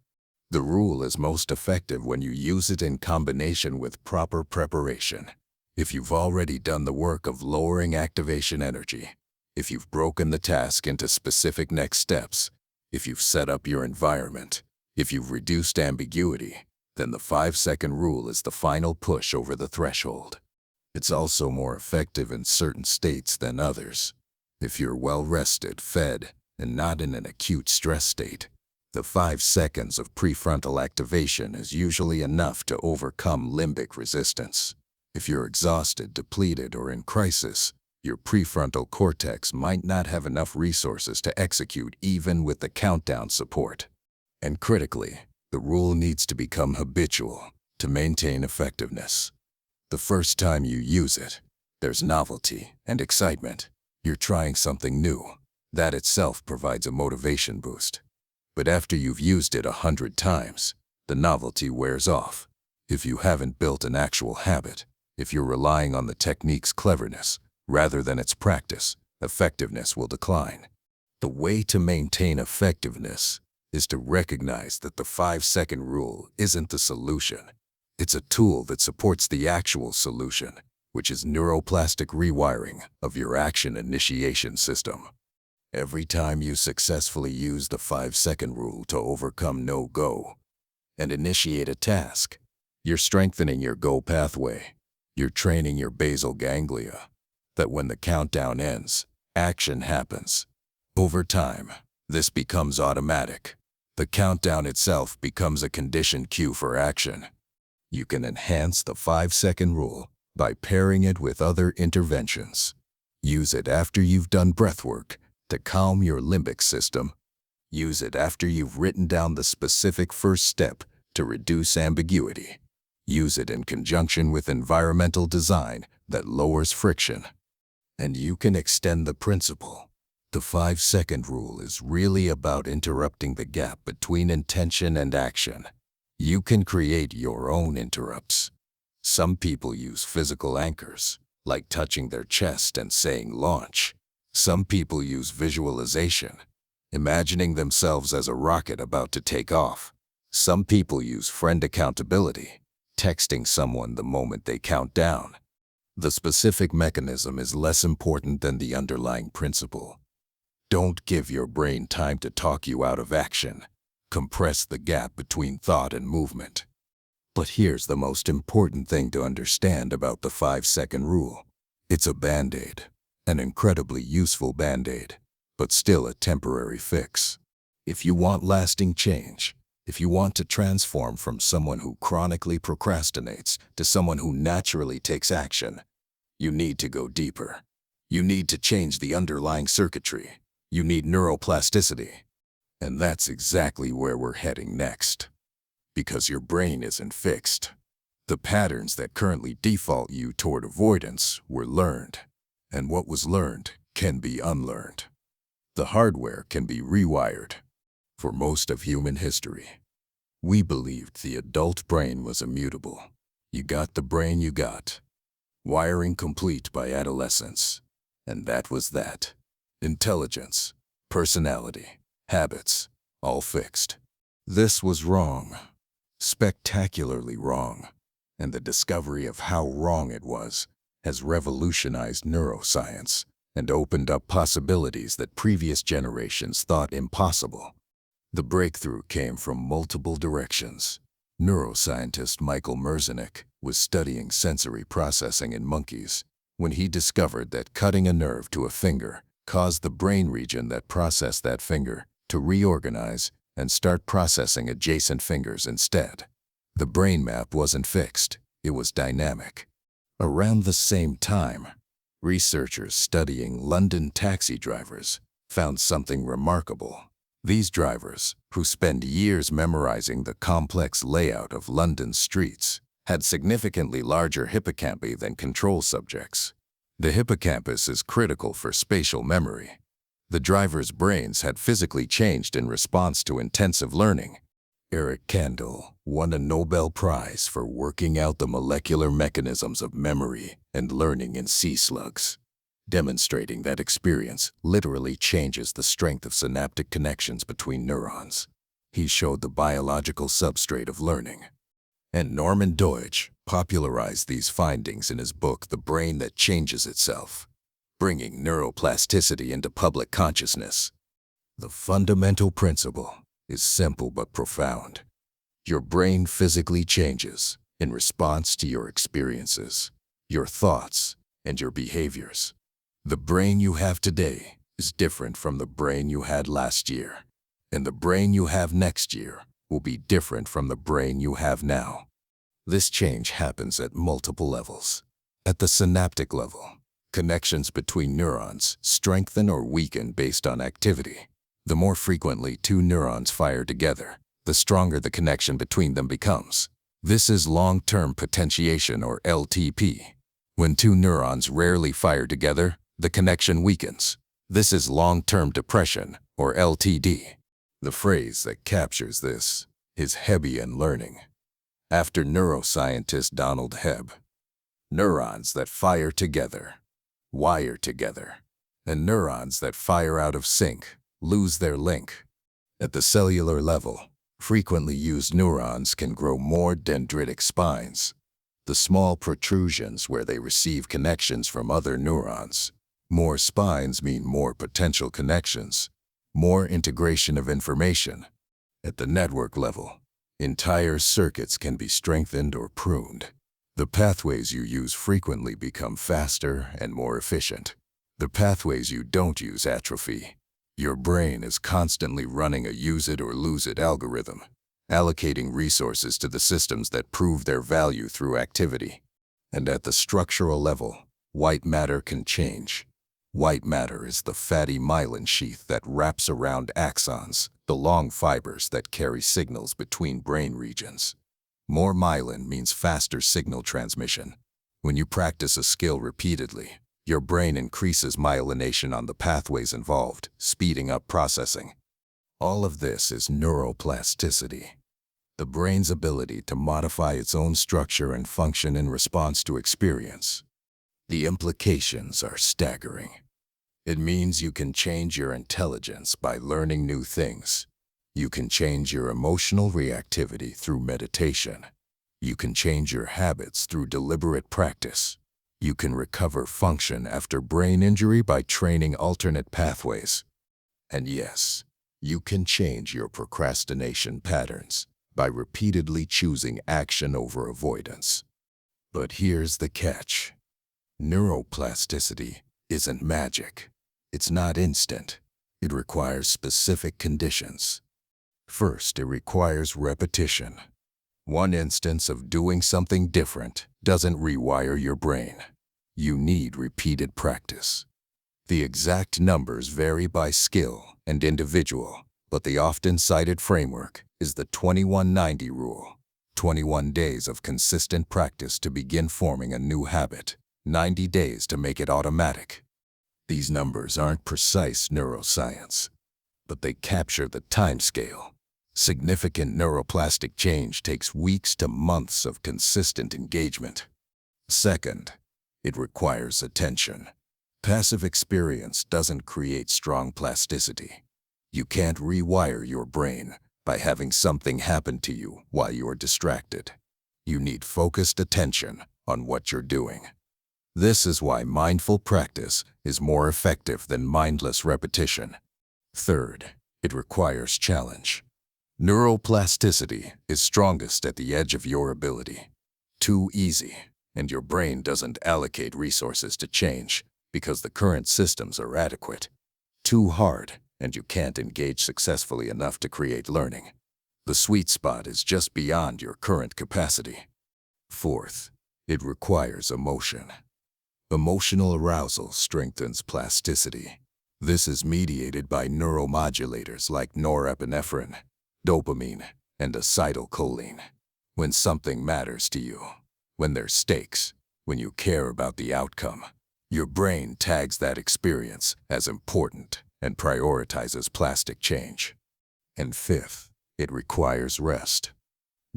The rule is most effective when you use it in combination with proper preparation. If you've already done the work of lowering activation energy, if you've broken the task into specific next steps, if you've set up your environment, if you've reduced ambiguity, then the 5-second rule is the final push over the threshold. It's also more effective in certain states than others. If you're well rested, fed, and not in an acute stress state, the 5 seconds of prefrontal activation is usually enough to overcome limbic resistance. If you're exhausted, depleted, or in crisis, your prefrontal cortex might not have enough resources to execute even with the countdown support. And critically, the rule needs to become habitual to maintain effectiveness. The first time you use it, there's novelty and excitement. You're trying something new. That itself provides a motivation boost. But after you've used it 100 times, the novelty wears off. If you haven't built an actual habit, if you're relying on the technique's cleverness rather than its practice, effectiveness will decline. The way to maintain effectiveness is to recognize that the 5-second rule isn't the solution. It's a tool that supports the actual solution, which is neuroplastic rewiring of your action initiation system. Every time you successfully use the 5-second rule to overcome no-go and initiate a task, you're strengthening your go pathway. You're training your basal ganglia that when the countdown ends, action happens. Over time, this becomes automatic. The countdown itself becomes a conditioned cue for action. You can enhance the 5-second rule by pairing it with other interventions. Use it after you've done breathwork to calm your limbic system. Use it after you've written down the specific first step to reduce ambiguity. Use it in conjunction with environmental design that lowers friction. And you can extend the principle. The 5-second rule is really about interrupting the gap between intention and action. You can create your own interrupts. Some people use physical anchors, like touching their chest and saying launch. Some people use visualization, imagining themselves as a rocket about to take off. Some people use friend accountability, texting someone the moment they count down. The specific mechanism is less important than the underlying principle. Don't give your brain time to talk you out of action. Compress the gap between thought and movement. But here's the most important thing to understand about the 5-second rule. It's a band-aid, an incredibly useful band-aid, but still a temporary fix. If you want lasting change, if you want to transform from someone who chronically procrastinates to someone who naturally takes action, you need to go deeper. You need to change the underlying circuitry. You need neuroplasticity. And that's exactly where we're heading next. Because your brain isn't fixed. The patterns that currently default you toward avoidance were learned. And what was learned can be unlearned. The hardware can be rewired. For most of human history, we believed the adult brain was immutable. You got the brain you got. Wiring complete by adolescence. And that was that. Intelligence, personality, habits, all fixed. This was wrong. Spectacularly wrong. And the discovery of how wrong it was has revolutionized neuroscience and opened up possibilities that previous generations thought impossible. The breakthrough came from multiple directions. Neuroscientist Michael Merzenich was studying sensory processing in monkeys when he discovered that cutting a nerve to a finger caused the brain region that processed that finger to reorganize and start processing adjacent fingers instead. The brain map wasn't fixed, it was dynamic. Around the same time, researchers studying London taxi drivers found something remarkable. These drivers, who spend years memorizing the complex layout of London's streets, had significantly larger hippocampi than control subjects. The hippocampus is critical for spatial memory. The drivers' brains had physically changed in response to intensive learning. Eric Kandel won a Nobel Prize for working out the molecular mechanisms of memory and learning in sea slugs, demonstrating that experience literally changes the strength of synaptic connections between neurons. He showed the biological substrate of learning. And Norman Deutsch popularized these findings in his book The Brain That Changes Itself, bringing neuroplasticity into public consciousness. The fundamental principle is simple but profound. Your brain physically changes in response to your experiences, your thoughts, and your behaviors. The brain you have today is different from the brain you had last year, and the brain you have next year will be different from the brain you have now. This change happens at multiple levels. At the synaptic level, connections between neurons strengthen or weaken based on activity. The more frequently two neurons fire together, the stronger the connection between them becomes. This is long-term potentiation, or LTP. When two neurons rarely fire together, the connection weakens. This is long-term depression, or LTD. The phrase that captures this is Hebbian learning. After neuroscientist Donald Hebb, neurons that fire together, wire together, and neurons that fire out of sync lose their link. At the cellular level, frequently used neurons can grow more dendritic spines, the small protrusions where they receive connections from other neurons. More spines mean more potential connections, more integration of information. At the network level, entire circuits can be strengthened or pruned. The pathways you use frequently become faster and more efficient. The pathways you don't use atrophy. Your brain is constantly running a use it or lose it algorithm, allocating resources to the systems that prove their value through activity. And at the structural level, white matter can change. White matter is the fatty myelin sheath that wraps around axons, the long fibers that carry signals between brain regions. More myelin means faster signal transmission. When you practice a skill repeatedly, Your brain increases myelination on the pathways involved, speeding up processing. All of this is neuroplasticity, the brain's ability to modify its own structure and function in response to experience. The implications are staggering. It means you can change your intelligence by learning new things. You can change your emotional reactivity through meditation. You can change your habits through deliberate practice. You can recover function after brain injury by training alternate pathways. And yes, you can change your procrastination patterns by repeatedly choosing action over avoidance. But here's the catch. Neuroplasticity isn't magic. It's not instant. It requires specific conditions. First, it requires repetition. One instance of doing something different doesn't rewire your brain. You need repeated practice. The exact numbers vary by skill and individual, but the often cited framework is the 21-90 rule. 21 days of consistent practice to begin forming a new habit, 90 days to make it automatic. These numbers aren't precise neuroscience, but they capture the timescale. Significant neuroplastic change takes weeks to months of consistent engagement. Second, it requires attention. Passive experience doesn't create strong plasticity. You can't rewire your brain by having something happen to you while you're distracted. You need focused attention on what you're doing. This is why mindful practice is more effective than mindless repetition. Third, it requires challenge. Neuroplasticity is strongest at the edge of your ability. Too easy, and your brain doesn't allocate resources to change because the current systems are adequate. Too hard, and you can't engage successfully enough to create learning. The sweet spot is just beyond your current capacity. Fourth, it requires emotion. Emotional arousal strengthens plasticity. This is mediated by neuromodulators like norepinephrine, dopamine, and acetylcholine. When something matters to you, when there's stakes, when you care about the outcome, your brain tags that experience as important and prioritizes plastic change. And fifth, it requires rest.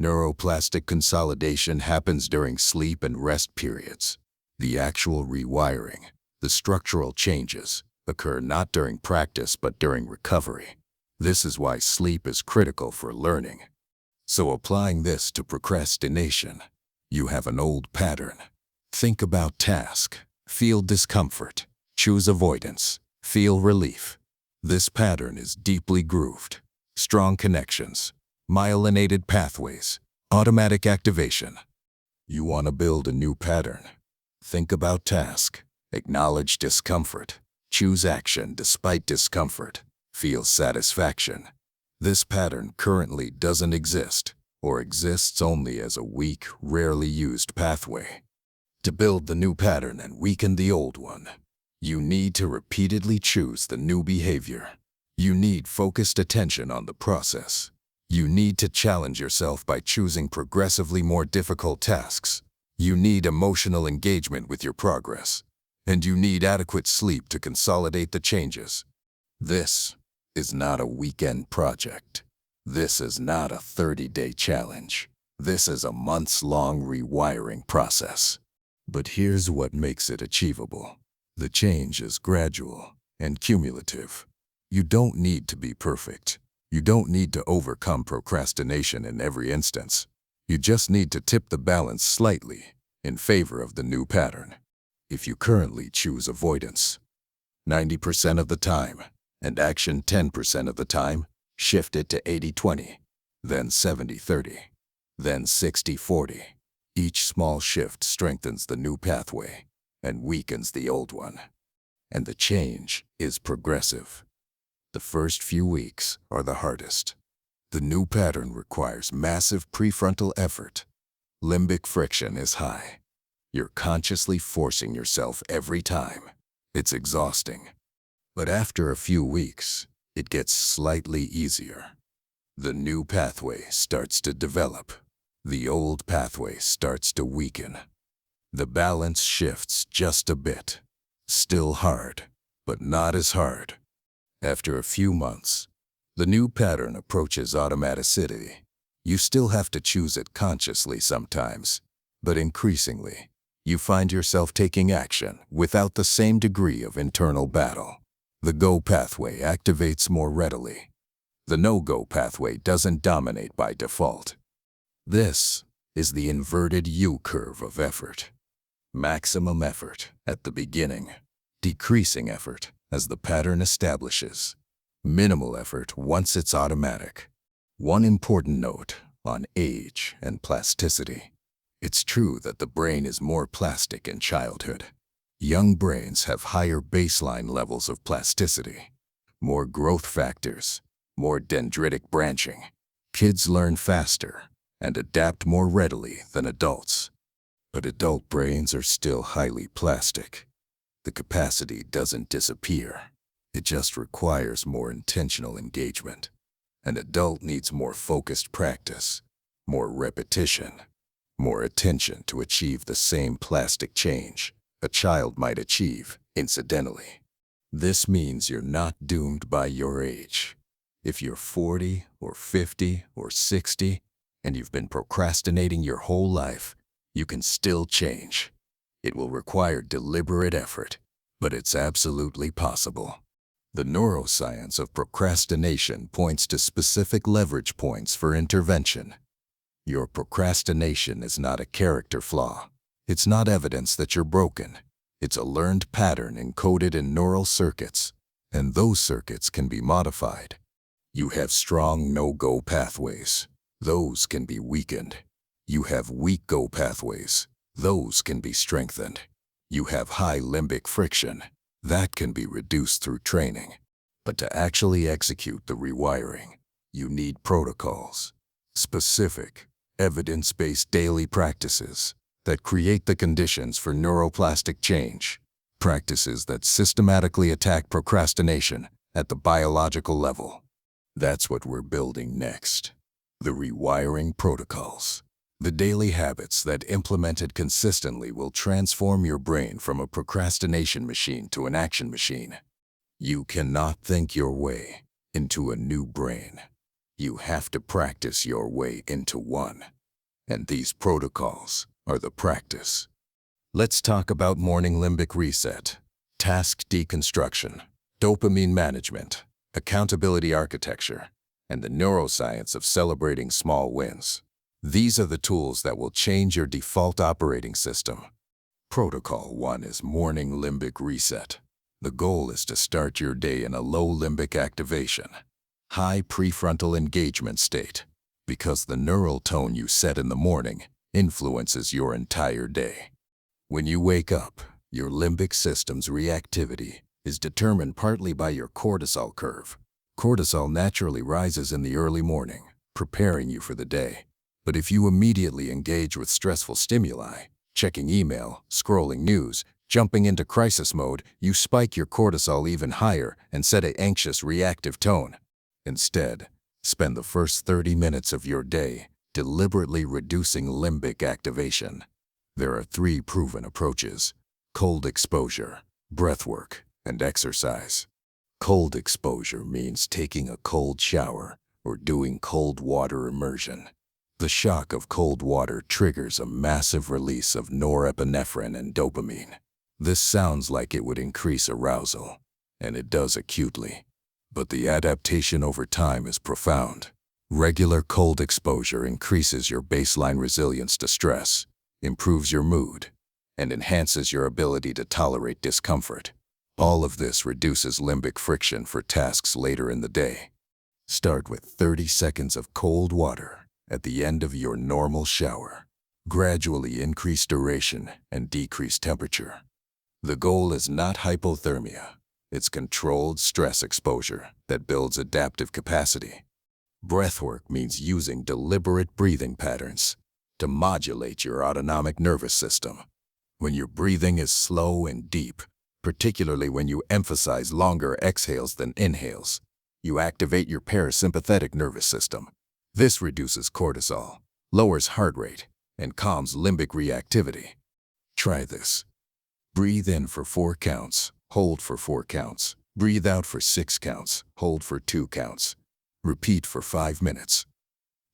Neuroplastic consolidation happens during sleep and rest periods. The actual rewiring, the structural changes, occur not during practice but during recovery. This is why sleep is critical for learning. So applying this to procrastination, you have an old pattern. Think about task, feel discomfort, choose avoidance, feel relief. This pattern is deeply grooved. Strong connections, myelinated pathways, automatic activation. You want to build a new pattern. Think about task, acknowledge discomfort, choose action despite discomfort, feel satisfaction. This pattern currently doesn't exist, or exists only as a weak, rarely used pathway. To build the new pattern and weaken the old one, you need to repeatedly choose the new behavior. You need focused attention on the process. You need to challenge yourself by choosing progressively more difficult tasks. You need emotional engagement with your progress. And you need adequate sleep to consolidate the changes. This is not a weekend project. This is not a 30-day challenge. This is a months-long rewiring process. But here's what makes it achievable. The change is gradual and cumulative. You don't need to be perfect. You don't need to overcome procrastination in every instance. You just need to tip the balance slightly in favor of the new pattern. If you currently choose avoidance 90% of the time and action 10% of the time, shift it to 80-20, then 70-30, then 60-40. Each small shift strengthens the new pathway and weakens the old one. And the change is progressive. The first few weeks are the hardest. The new pattern requires massive prefrontal effort. Limbic friction is high. You're consciously forcing yourself every time. It's exhausting. But after a few weeks, it gets slightly easier. The new pathway starts to develop. The old pathway starts to weaken. The balance shifts just a bit. Still hard, but not as hard. After a few months, the new pattern approaches automaticity. You still have to choose it consciously sometimes, but increasingly, you find yourself taking action without the same degree of internal battle. The go pathway activates more readily. The no-go pathway doesn't dominate by default. This is the inverted U-curve of effort. Maximum effort at the beginning, decreasing effort as the pattern establishes, minimal effort once it's automatic. One important note on age and plasticity. It's true that the brain is more plastic in childhood. Young brains have higher baseline levels of plasticity, more growth factors, more dendritic branching. Kids learn faster and adapt more readily than adults. But adult brains are still highly plastic. The capacity doesn't disappear. It just requires more intentional engagement. An adult needs more focused practice, more repetition, more attention to achieve the same plastic change a child might achieve incidentally. This means you're not doomed by your age. If you're 40 or 50 or 60 and you've been procrastinating your whole life, you can still change. It will require deliberate effort, but it's absolutely possible. The neuroscience of procrastination points to specific leverage points for intervention. Your procrastination is not a character flaw. It's not evidence that you're broken. It's a learned pattern encoded in neural circuits, and those circuits can be modified. You have strong no-go pathways. Those can be weakened. You have weak go pathways. Those can be strengthened. You have high limbic friction. That can be reduced through training. But to actually execute the rewiring, you need protocols, specific, evidence-based daily practices that create the conditions for neuroplastic change, practices that systematically attack procrastination at the biological level. That's what we're building next. The rewiring protocols. The daily habits that implemented consistently will transform your brain from a procrastination machine to an action machine. You cannot think your way into a new brain. You have to practice your way into one. And these protocols are the practice. Let's talk about morning limbic reset, task deconstruction, dopamine management, accountability architecture, and the neuroscience of celebrating small wins. These are the tools that will change your default operating system. Protocol 1 is morning limbic reset. The goal is to start your day in a low limbic activation, high prefrontal engagement state, because the neural tone you set in the morning influences your entire day. When you wake up, your limbic system's reactivity is determined partly by your cortisol curve. Cortisol naturally rises in the early morning, preparing you for the day. But if you immediately engage with stressful stimuli, checking email, scrolling news, jumping into crisis mode, you spike your cortisol even higher and set an anxious, reactive tone. Instead, spend the first 30 minutes of your day deliberately reducing limbic activation. There are 3 proven approaches: cold exposure, breathwork, and exercise. Cold exposure means taking a cold shower or doing cold water immersion. The shock of cold water triggers a massive release of norepinephrine and dopamine. This sounds like it would increase arousal, and it does acutely. But the adaptation over time is profound. Regular cold exposure increases your baseline resilience to stress, improves your mood, and enhances your ability to tolerate discomfort. All of this reduces limbic friction for tasks later in the day. Start with 30 seconds of cold water at the end of your normal shower. Gradually increase duration and decrease temperature. The goal is not hypothermia. It's controlled stress exposure that builds adaptive capacity. Breathwork means using deliberate breathing patterns to modulate your autonomic nervous system. When your breathing is slow and deep, particularly when you emphasize longer exhales than inhales, you activate your parasympathetic nervous system. This reduces cortisol, lowers heart rate, and calms limbic reactivity. Try this. Breathe in for 4 counts, hold for 4 counts. Breathe out for 6 counts, hold for 2 counts. Repeat for 5 minutes.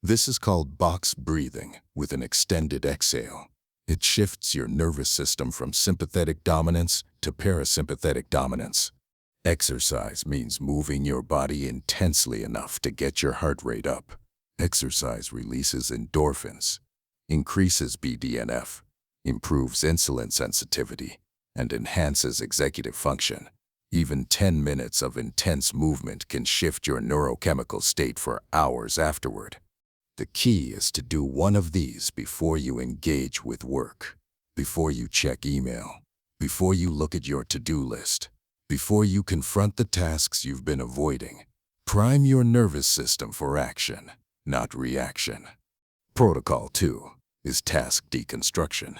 This is called box breathing with an extended exhale. It shifts your nervous system from sympathetic dominance to parasympathetic dominance. Exercise means moving your body intensely enough to get your heart rate up. Exercise releases endorphins, increases BDNF, improves insulin sensitivity, and enhances executive function. Even 10 minutes of intense movement can shift your neurochemical state for hours afterward. The key is to do one of these before you engage with work, before you check email, before you look at your to-do list, before you confront the tasks you've been avoiding. Prime your nervous system for action, not reaction. Protocol 2 is task deconstruction.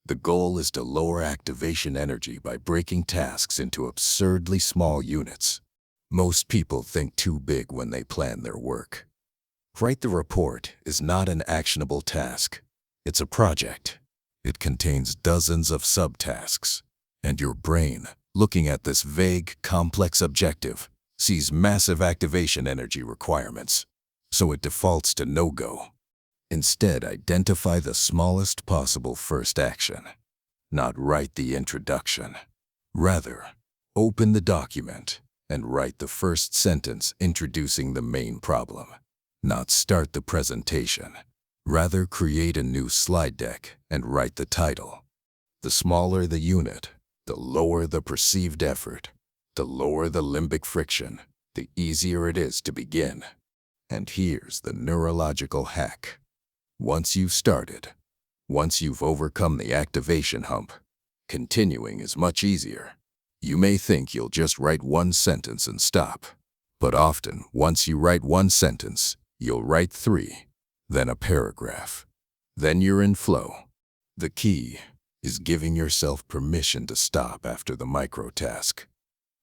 The goal is to lower activation energy by breaking tasks into absurdly small units. Most people think too big when they plan their work. Write the report is not an actionable task. It's a project. It contains dozens of subtasks. And your brain, looking at this vague, complex objective, sees massive activation energy requirements. So it defaults to no-go. Instead, identify the smallest possible first action. Not write the introduction. Rather, open the document and write the first sentence introducing the main problem. Not start the presentation. Rather, create a new slide deck and write the title. The smaller the unit, the lower the perceived effort, the lower the limbic friction, the easier it is to begin. And here's the neurological hack. Once you've started, once you've overcome the activation hump, continuing is much easier. You may think you'll just write one sentence and stop, but often, once you write one sentence, you'll write 3, then a paragraph. Then you're in flow. The key is giving yourself permission to stop after the microtask.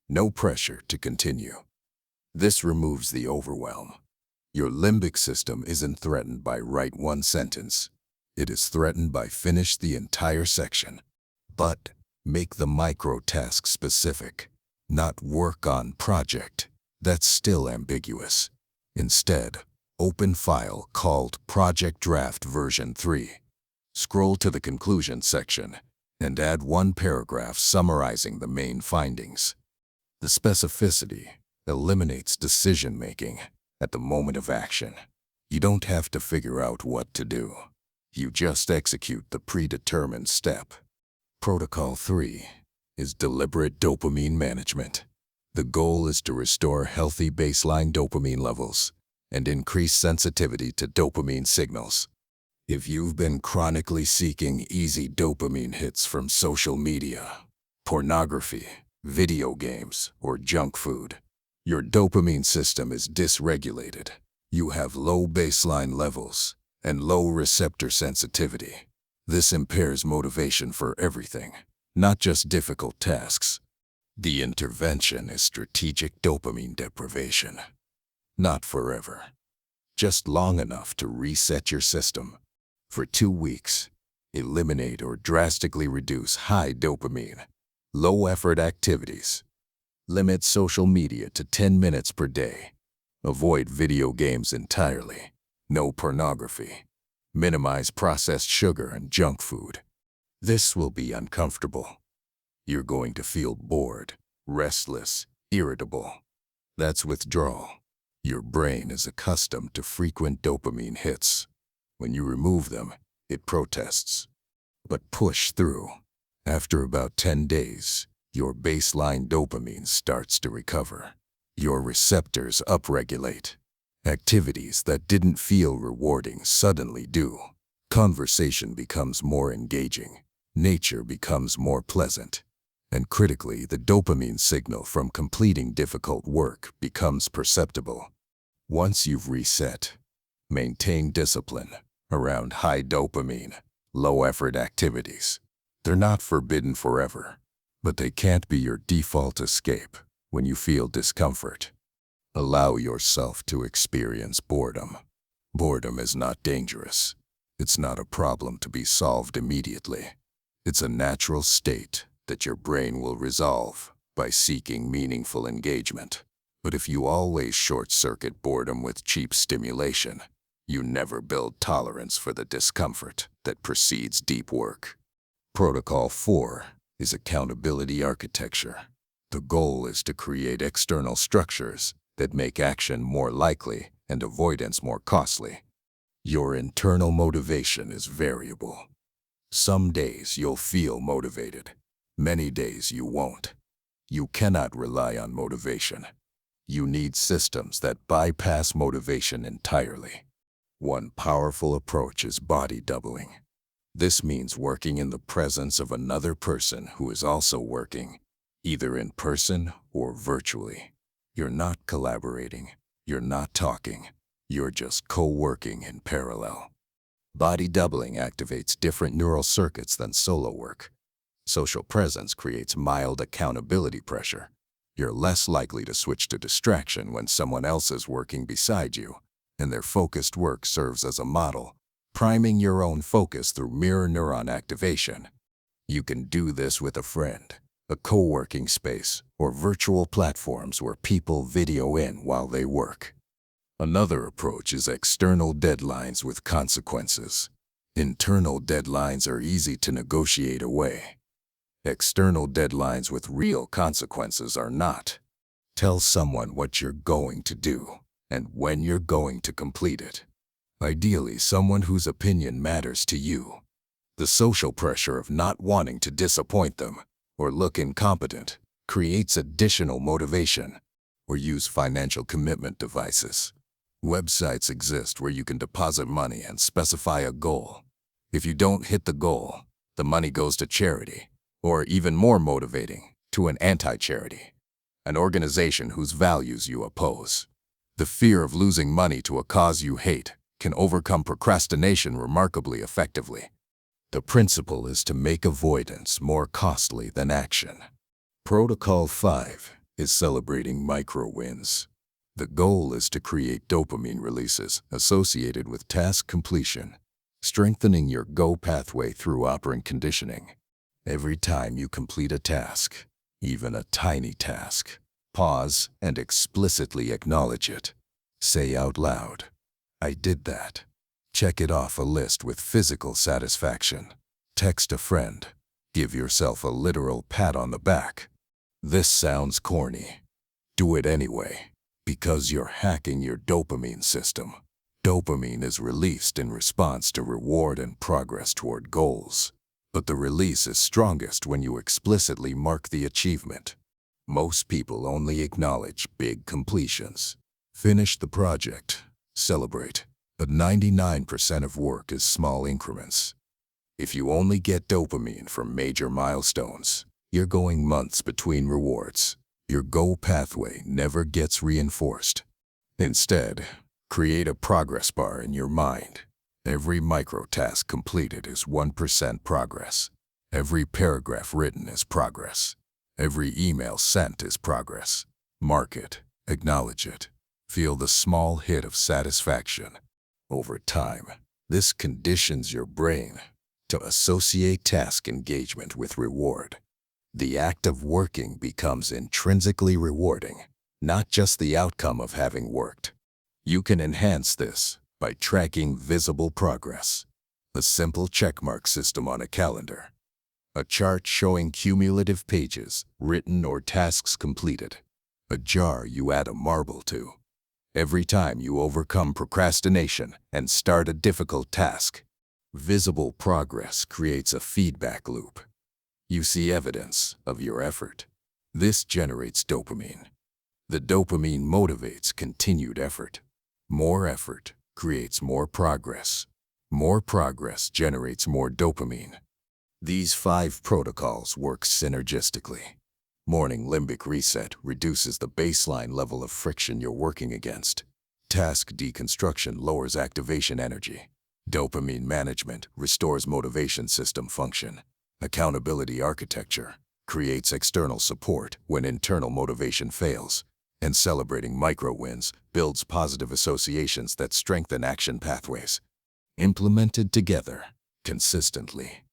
No pressure to continue. This removes the overwhelm. Your limbic system isn't threatened by write one sentence. It is threatened by finish the entire section. But make the microtask specific, not work on project. That's still ambiguous. Instead, open file called Project Draft Version 3. Scroll to the conclusion section and add 1 paragraph summarizing the main findings. The specificity eliminates decision-making at the moment of action. You don't have to figure out what to do. You just execute the predetermined step. Protocol 3 is deliberate dopamine management. The goal is to restore healthy baseline dopamine levels and increase sensitivity to dopamine signals. If you've been chronically seeking easy dopamine hits from social media, pornography, video games, or junk food, your dopamine system is dysregulated. You have low baseline levels and low receptor sensitivity. This impairs motivation for everything, not just difficult tasks. The intervention is strategic dopamine deprivation. Not forever. Just long enough to reset your system. For 2 weeks, eliminate or drastically reduce high dopamine, low-effort activities. Limit social media to 10 minutes per day. Avoid video games entirely. No pornography. Minimize processed sugar and junk food. This will be uncomfortable. You're going to feel bored, restless, irritable. That's withdrawal. Your brain is accustomed to frequent dopamine hits. When you remove them, it protests. But push through. After about 10 days, your baseline dopamine starts to recover. Your receptors upregulate. Activities that didn't feel rewarding suddenly do. Conversation becomes more engaging. Nature becomes more pleasant. And critically, the dopamine signal from completing difficult work becomes perceptible. Once you've reset, maintain discipline around high dopamine, low-effort activities. They're not forbidden forever, but they can't be your default escape when you feel discomfort. Allow yourself to experience boredom. Boredom is not dangerous. It's not a problem to be solved immediately. It's a natural state that your brain will resolve by seeking meaningful engagement. But if you always short-circuit boredom with cheap stimulation, you never build tolerance for the discomfort that precedes deep work. Protocol 4 is accountability architecture. The goal is to create external structures that make action more likely and avoidance more costly. Your internal motivation is variable. Some days you'll feel motivated. Many days you won't. You cannot rely on motivation. You need systems that bypass motivation entirely. One powerful approach is body doubling. This means working in the presence of another person who is also working, either in person or virtually. You're not collaborating. You're not talking. You're just co-working in parallel. Body doubling activates different neural circuits than solo work. Social presence creates mild accountability pressure. You're less likely to switch to distraction when someone else is working beside you, and their focused work serves as a model, priming your own focus through mirror neuron activation. You can do this with a friend, a co-working space, or virtual platforms where people video in while they work. Another approach is external deadlines with consequences. Internal deadlines are easy to negotiate away. External deadlines with real consequences are not. Tell someone what you're going to do and when you're going to complete it. Ideally, someone whose opinion matters to you. The social pressure of not wanting to disappoint them or look incompetent creates additional motivation. Or use financial commitment devices. Websites exist where you can deposit money and specify a goal. If you don't hit the goal, the money goes to charity, or even more motivating, to an anti-charity, an organization whose values you oppose. The fear of losing money to a cause you hate can overcome procrastination remarkably effectively. The principle is to make avoidance more costly than action. Protocol 5 is celebrating micro-wins. The goal is to create dopamine releases associated with task completion, strengthening your go pathway through operant conditioning. Every time you complete a task, even a tiny task, pause and explicitly acknowledge it. Say out loud, "I did that." Check it off a list with physical satisfaction. Text a friend. Give yourself a literal pat on the back. This sounds corny. Do it anyway, because you're hacking your dopamine system. Dopamine is released in response to reward and progress toward goals. But the release is strongest when you explicitly mark the achievement. Most people only acknowledge big completions. Finish the project. Celebrate. But 99% of work is small increments. If you only get dopamine from major milestones, you're going months between rewards. Your goal pathway never gets reinforced. Instead, create a progress bar in your mind. Every micro-task completed is 1% progress. Every paragraph written is progress. Every email sent is progress. Mark it. Acknowledge it. Feel the small hit of satisfaction. Over time, this conditions your brain to associate task engagement with reward. The act of working becomes intrinsically rewarding, not just the outcome of having worked. You can enhance this by tracking visible progress. A simple checkmark system on a calendar. A chart showing cumulative pages, written or tasks completed. A jar you add a marble to. Every time you overcome procrastination and start a difficult task, visible progress creates a feedback loop. You see evidence of your effort. This generates dopamine. The dopamine motivates continued effort. More effort creates more progress. More progress generates more dopamine. These 5 protocols work synergistically. Morning limbic reset reduces the baseline level of friction you're working against. Task deconstruction lowers activation energy. Dopamine management restores motivation system function. Accountability architecture creates external support when internal motivation fails. And celebrating micro-wins builds positive associations that strengthen action pathways. Implemented together, consistently.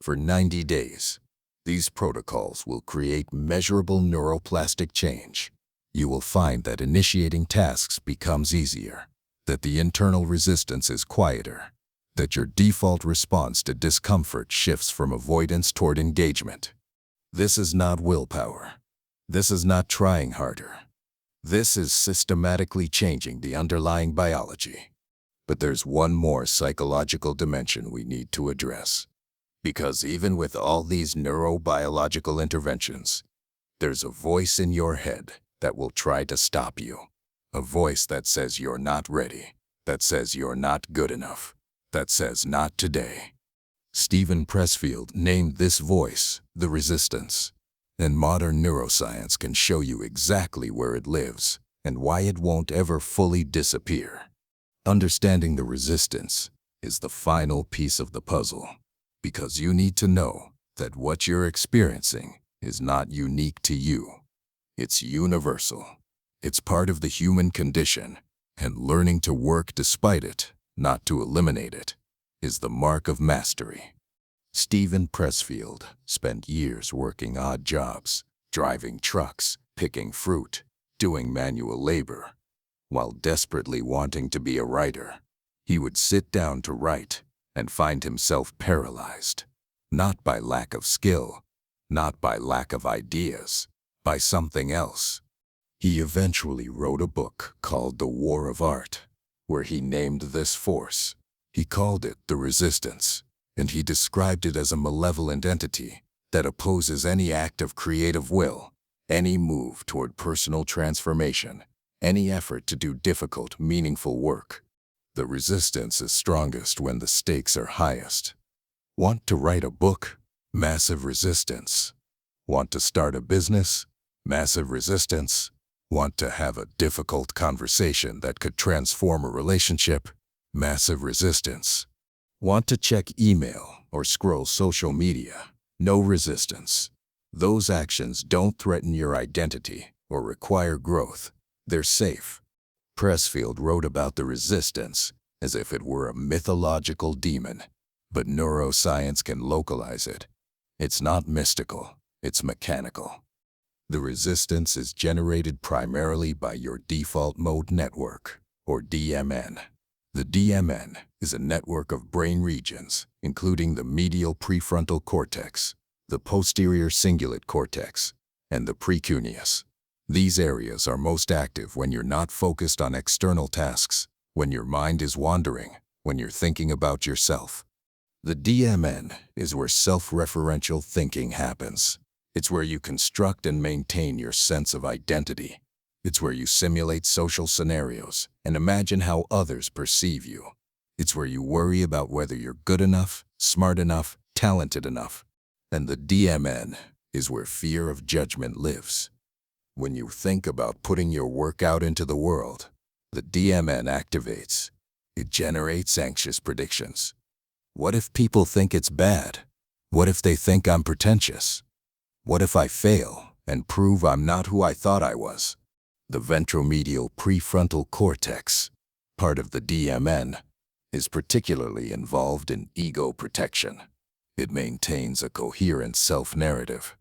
For 90 days, These protocols will create measurable neuroplastic change. You will find that initiating tasks becomes easier, that the internal resistance is quieter, that your default response to discomfort shifts from avoidance toward engagement. This is not willpower. This is not trying harder. This is systematically changing the underlying biology. But there's one more psychological dimension we need to address. Because even with all these neurobiological interventions, there's a voice in your head that will try to stop you. A voice that says you're not ready, that says you're not good enough, that says not today. Steven Pressfield named this voice the resistance, and modern neuroscience can show you exactly where it lives and why it won't ever fully disappear. Understanding the resistance is the final piece of the puzzle, because you need to know that what you're experiencing is not unique to you. It's universal. It's part of the human condition, and learning to work despite it, not to eliminate it, is the mark of mastery. Steven Pressfield spent years working odd jobs, driving trucks, picking fruit, doing manual labor. While desperately wanting to be a writer, he would sit down to write and find himself paralyzed, not by lack of skill, not by lack of ideas, by something else. He eventually wrote a book called The War of Art, where he named this force. He called it the resistance, and he described it as a malevolent entity that opposes any act of creative will, any move toward personal transformation, any effort to do difficult, meaningful work. The resistance is strongest when the stakes are highest. Want to write a book? Massive resistance. Want to start a business? Massive resistance. Want to have a difficult conversation that could transform a relationship? Massive resistance. Want to check email or scroll social media? No resistance. Those actions don't threaten your identity or require growth. They're safe. Pressfield wrote about the resistance as if it were a mythological demon, but neuroscience can localize it. It's not mystical, it's mechanical. The resistance is generated primarily by your default mode network, or DMN. The DMN is a network of brain regions, including the medial prefrontal cortex, the posterior cingulate cortex, and the precuneus. These areas are most active when you're not focused on external tasks, when your mind is wandering, when you're thinking about yourself. The DMN is where self-referential thinking happens. It's where you construct and maintain your sense of identity. It's where you simulate social scenarios and imagine how others perceive you. It's where you worry about whether you're good enough, smart enough, talented enough. And the DMN is where fear of judgment lives. When you think about putting your work out into the world, the DMN activates. It generates anxious predictions. What if people think it's bad? What if they think I'm pretentious? What if I fail and prove I'm not who I thought I was? The ventromedial prefrontal cortex, part of the DMN, is particularly involved in ego protection. It maintains a coherent self-narrative.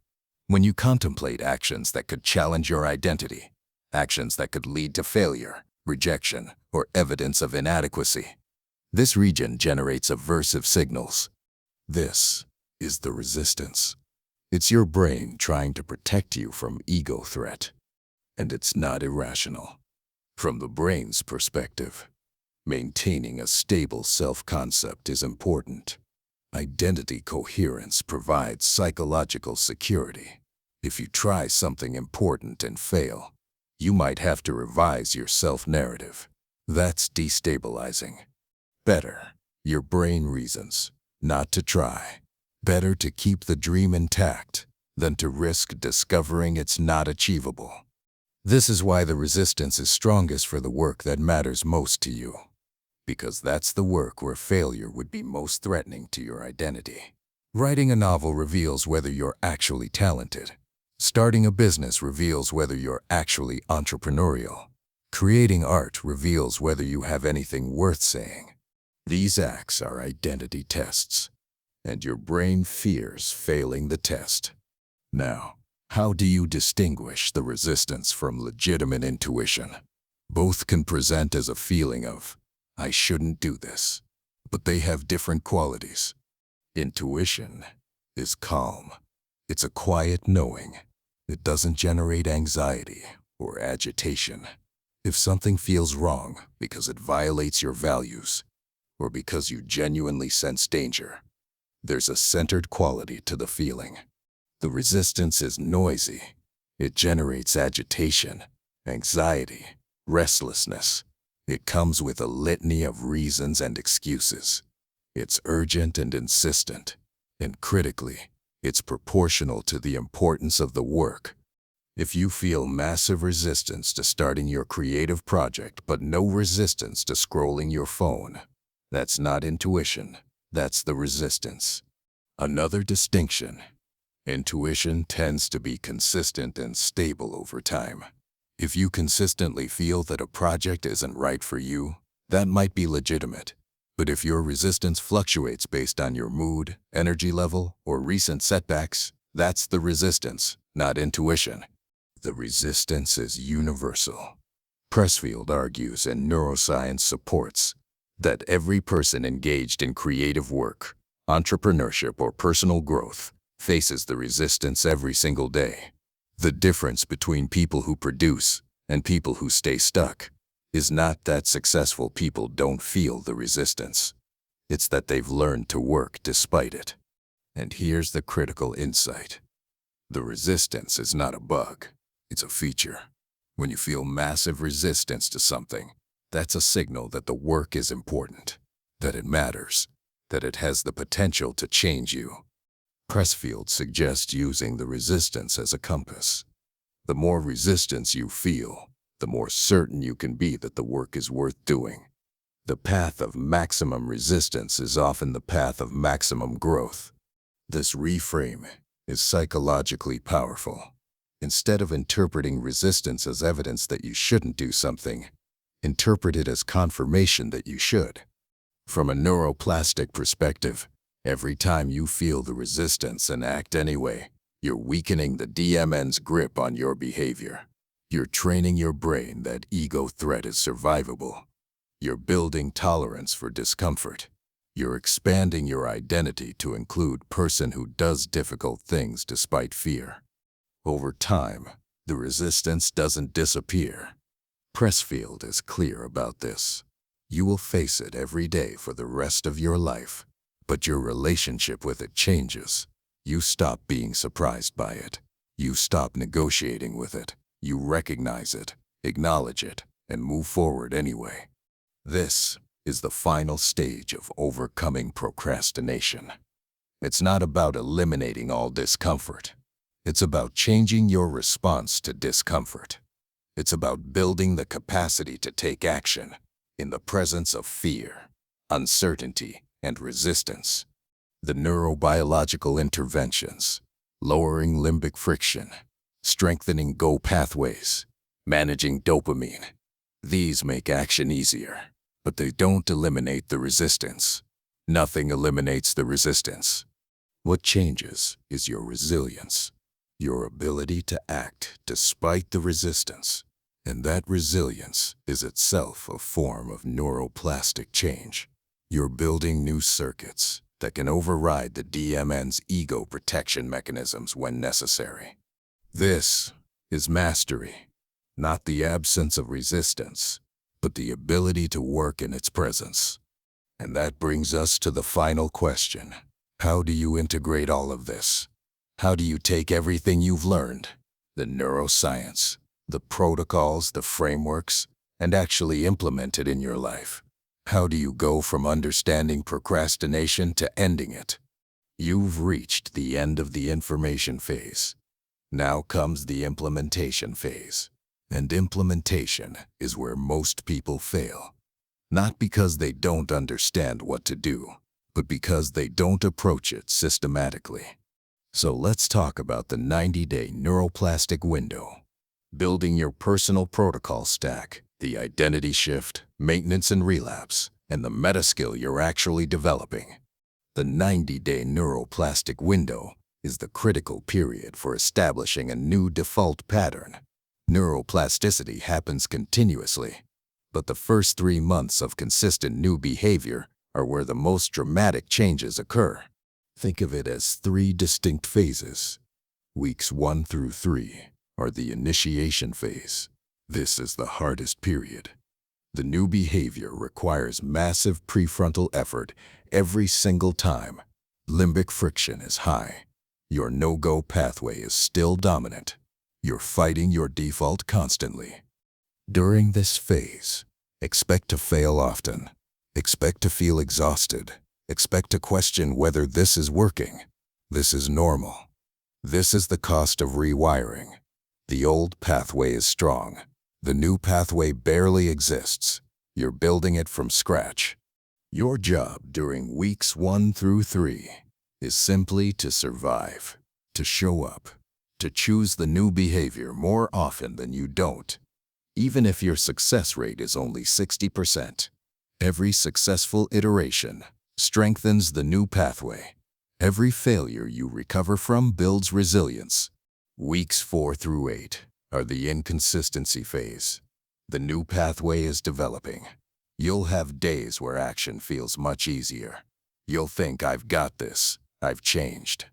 When you contemplate actions that could challenge your identity, actions that could lead to failure, rejection, or evidence of inadequacy, this region generates aversive signals. This is the resistance. It's your brain trying to protect you from ego threat. And it's not irrational. From the brain's perspective, maintaining a stable self-concept is important. Identity coherence provides psychological security. If you try something important and fail, you might have to revise your self-narrative. That's destabilizing. Better, your brain reasons, not to try. Better to keep the dream intact than to risk discovering it's not achievable. This is why the resistance is strongest for the work that matters most to you. Because that's the work where failure would be most threatening to your identity. Writing a novel reveals whether you're actually talented. Starting a business reveals whether you're actually entrepreneurial. Creating art reveals whether you have anything worth saying. These acts are identity tests. and your brain fears failing the test. Now, how do you distinguish the resistance from legitimate intuition? Both can present as a feeling of, I shouldn't do this, but they have different qualities. Intuition is calm. It's a quiet knowing. It doesn't generate anxiety or agitation. If something feels wrong because it violates your values or because you genuinely sense danger, there's a centered quality to the feeling. The resistance is noisy. It generates agitation, anxiety, restlessness. It comes with a litany of reasons and excuses. It's urgent and insistent, and critically, it's proportional to the importance of the work. If you feel massive resistance to starting your creative project but no resistance to scrolling your phone, that's not intuition, that's the resistance. Another distinction: intuition tends to be consistent and stable over time. If you consistently feel that a project isn't right for you, that might be legitimate. But if your resistance fluctuates based on your mood, energy level, or recent setbacks, that's the resistance, not intuition. The resistance is universal. Pressfield argues, and neuroscience supports, that every person engaged in creative work, entrepreneurship, or personal growth faces the resistance every single day. The difference between people who produce and people who stay stuck is not that successful people don't feel the resistance. It's that they've learned to work despite it. And here's the critical insight. The resistance is not a bug. It's a feature. When you feel massive resistance to something, that's a signal that the work is important, that it matters, that it has the potential to change you. Pressfield suggests using the resistance as a compass. The more resistance you feel, the more certain you can be that the work is worth doing. The path of maximum resistance is often the path of maximum growth. This reframe is psychologically powerful. Instead of interpreting resistance as evidence that you shouldn't do something, interpret it as confirmation that you should. From a neuroplastic perspective, every time you feel the resistance and act anyway, you're weakening the DMN's grip on your behavior. You're training your brain that ego threat is survivable. You're building tolerance for discomfort. You're expanding your identity to include person who does difficult things despite fear. Over time, the resistance doesn't disappear. Pressfield is clear about this. You will face it every day for the rest of your life, but your relationship with it changes. You stop being surprised by it. You stop negotiating with it. You recognize it, acknowledge it, and move forward anyway. This is the final stage of overcoming procrastination. It's not about eliminating all discomfort. It's about changing your response to discomfort. It's about building the capacity to take action in the presence of fear, uncertainty, and resistance. The neurobiological interventions, lowering limbic friction, strengthening GO pathways, managing dopamine, these make action easier, but they don't eliminate the resistance. Nothing eliminates the resistance. What changes is your resilience, your ability to act despite the resistance. And that resilience is itself a form of neuroplastic change. You're building new circuits that can override the DMN's ego protection mechanisms when necessary. This is mastery, not the absence of resistance, but the ability to work in its presence. And that brings us to the final question. How do you integrate all of this? How do you take everything you've learned, the neuroscience, the protocols, the frameworks, and actually implement it in your life? How do you go from understanding procrastination to ending it? You've reached the end of the information phase. Now comes the implementation phase. And implementation is where most people fail. Not because they don't understand what to do, but because they don't approach it systematically. So let's talk about the 90-day neuroplastic window. Building your personal protocol stack, the identity shift, maintenance and relapse, and the meta skill you're actually developing. The 90-day neuroplastic window is the critical period for establishing a new default pattern. Neuroplasticity happens continuously, but the first 3 months of consistent new behavior are where the most dramatic changes occur. Think of it as 3 distinct phases. Weeks 1 through 3 are the initiation phase. This is the hardest period. The new behavior requires massive prefrontal effort every single time. Limbic friction is high. Your no-go pathway is still dominant. You're fighting your default constantly. During this phase, expect to fail often. Expect to feel exhausted. Expect to question whether this is working. This is normal. This is the cost of rewiring. The old pathway is strong. The new pathway barely exists. You're building it from scratch. Your job during weeks 1 through 3 is simply to survive, to show up, to choose the new behavior more often than you don't, even if your success rate is only 60%. Every successful iteration strengthens the new pathway. Every failure you recover from builds resilience. Weeks 4 through 8 are the inconsistency phase. The new pathway is developing. You'll have days where action feels much easier. You'll think, I've got this, I've changed.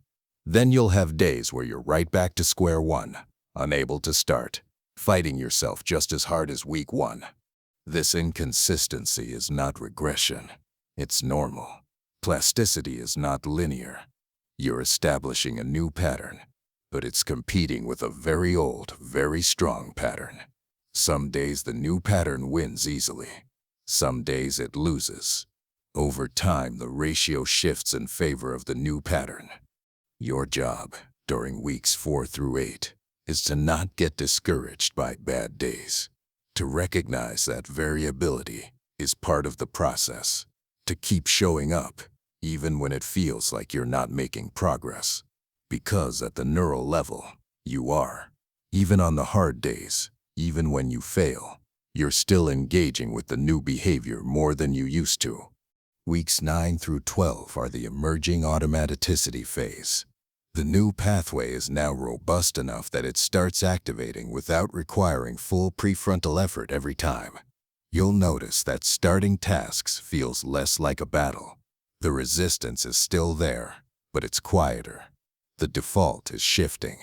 Then you'll have days where you're right back to square one, unable to start, fighting yourself just as hard as week 1. This inconsistency is not regression. It's normal. Plasticity is not linear. You're establishing a new pattern, but it's competing with a very old, very strong pattern. Some days the new pattern wins easily. Some days it loses. Over time, the ratio shifts in favor of the new pattern. Your job during weeks 4 through 8 is to not get discouraged by bad days, to recognize that variability is part of the process, to keep showing up even when it feels like you're not making progress. Because at the neural level, you are. Even on the hard days, even when you fail, you're still engaging with the new behavior more than you used to. Weeks 9 through 12 are the emerging automaticity phase. The new pathway is now robust enough that it starts activating without requiring full prefrontal effort every time. You'll notice that starting tasks feels less like a battle. The resistance is still there, but it's quieter. The default is shifting.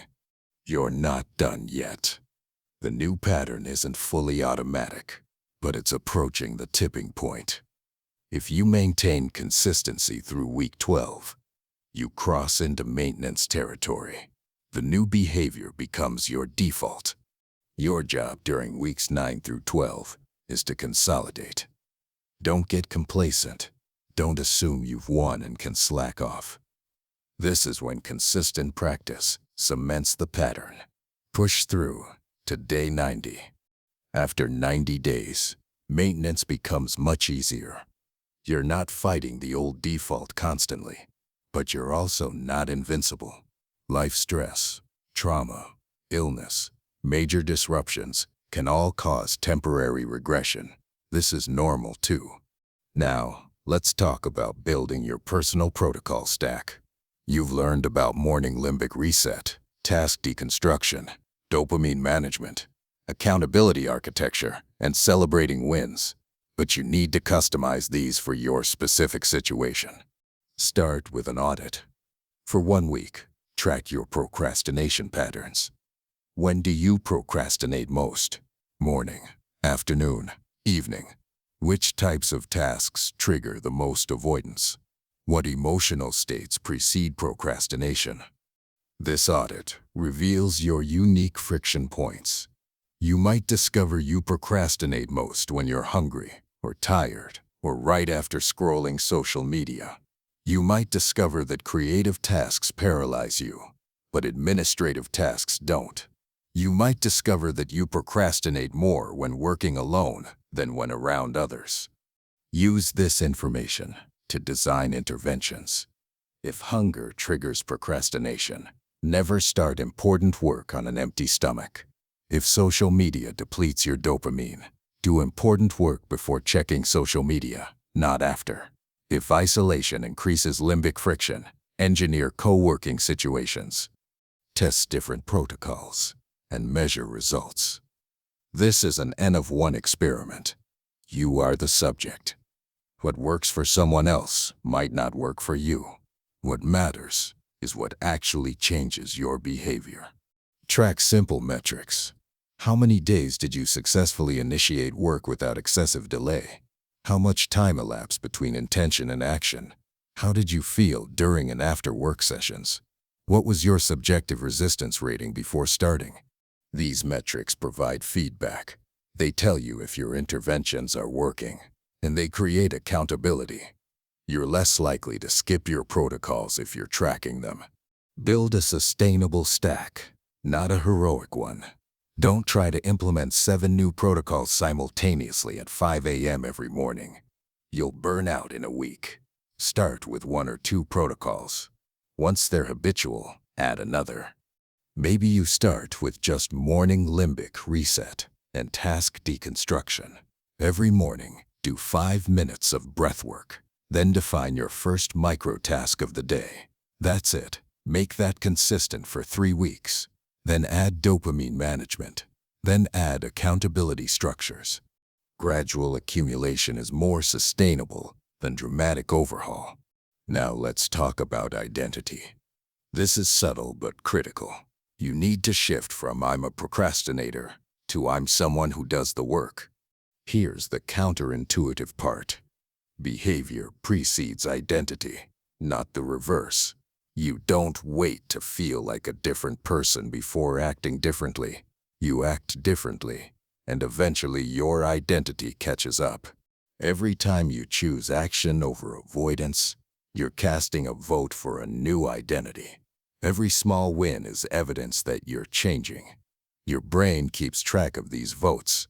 You're not done yet. The new pattern isn't fully automatic, but it's approaching the tipping point. If you maintain consistency through week 12, you cross into maintenance territory. The new behavior becomes your default. Your job during weeks 9 through 12 is to consolidate. Don't get complacent. Don't assume you've won and can slack off. This is when consistent practice cements the pattern. Push through to day 90. After 90 days, maintenance becomes much easier. You're not fighting the old default constantly, but you're also not invincible. Life stress, trauma, illness, major disruptions can all cause temporary regression. This is normal too. Now, let's talk about building your personal protocol stack. You've learned about morning limbic reset, task deconstruction, dopamine management, accountability architecture, and celebrating wins. But you need to customize these for your specific situation. Start with an audit. For 1 week, track your procrastination patterns. When do you procrastinate most? Morning, afternoon, evening. Which types of tasks trigger the most avoidance? What emotional states precede procrastination? This audit reveals your unique friction points. You might discover you procrastinate most when you're hungry, or tired, or right after scrolling social media. You might discover that creative tasks paralyze you, but administrative tasks don't. You might discover that you procrastinate more when working alone than when around others. Use this information to design interventions. If hunger triggers procrastination, never start important work on an empty stomach. If social media depletes your dopamine, do important work before checking social media, not after. If isolation increases limbic friction, engineer co-working situations. Test different protocols and measure results. This is an N of 1 experiment. You are the subject. What works for someone else might not work for you. What matters is what actually changes your behavior. Track simple metrics. How many days did you successfully initiate work without excessive delay? How much time elapsed between intention and action? How did you feel during and after work sessions? What was your subjective resistance rating before starting? These metrics provide feedback. They tell you if your interventions are working, and they create accountability. You're less likely to skip your protocols if you're tracking them. Build a sustainable stack, not a heroic one. Don't try to implement 7 new protocols simultaneously at 5 a.m. every morning. You'll burn out in a week. Start with 1 or 2 protocols. Once they're habitual, add another. Maybe you start with just morning limbic reset and task deconstruction. Every morning, do 5 minutes of breath work. Then define your first micro task of the day. That's it. Make that consistent for 3 weeks. Then add dopamine management. Then add accountability structures. Gradual accumulation is more sustainable than dramatic overhaul. Now let's talk about identity. This is subtle but critical. You need to shift from "I'm a procrastinator" to "I'm someone who does the work." Here's the counterintuitive part. Behavior precedes identity, not the reverse. You don't wait to feel like a different person before acting differently. You act differently, and eventually your identity catches up. Every time you choose action over avoidance, you're casting a vote for a new identity. Every small win is evidence that you're changing. Your brain keeps track of these votes.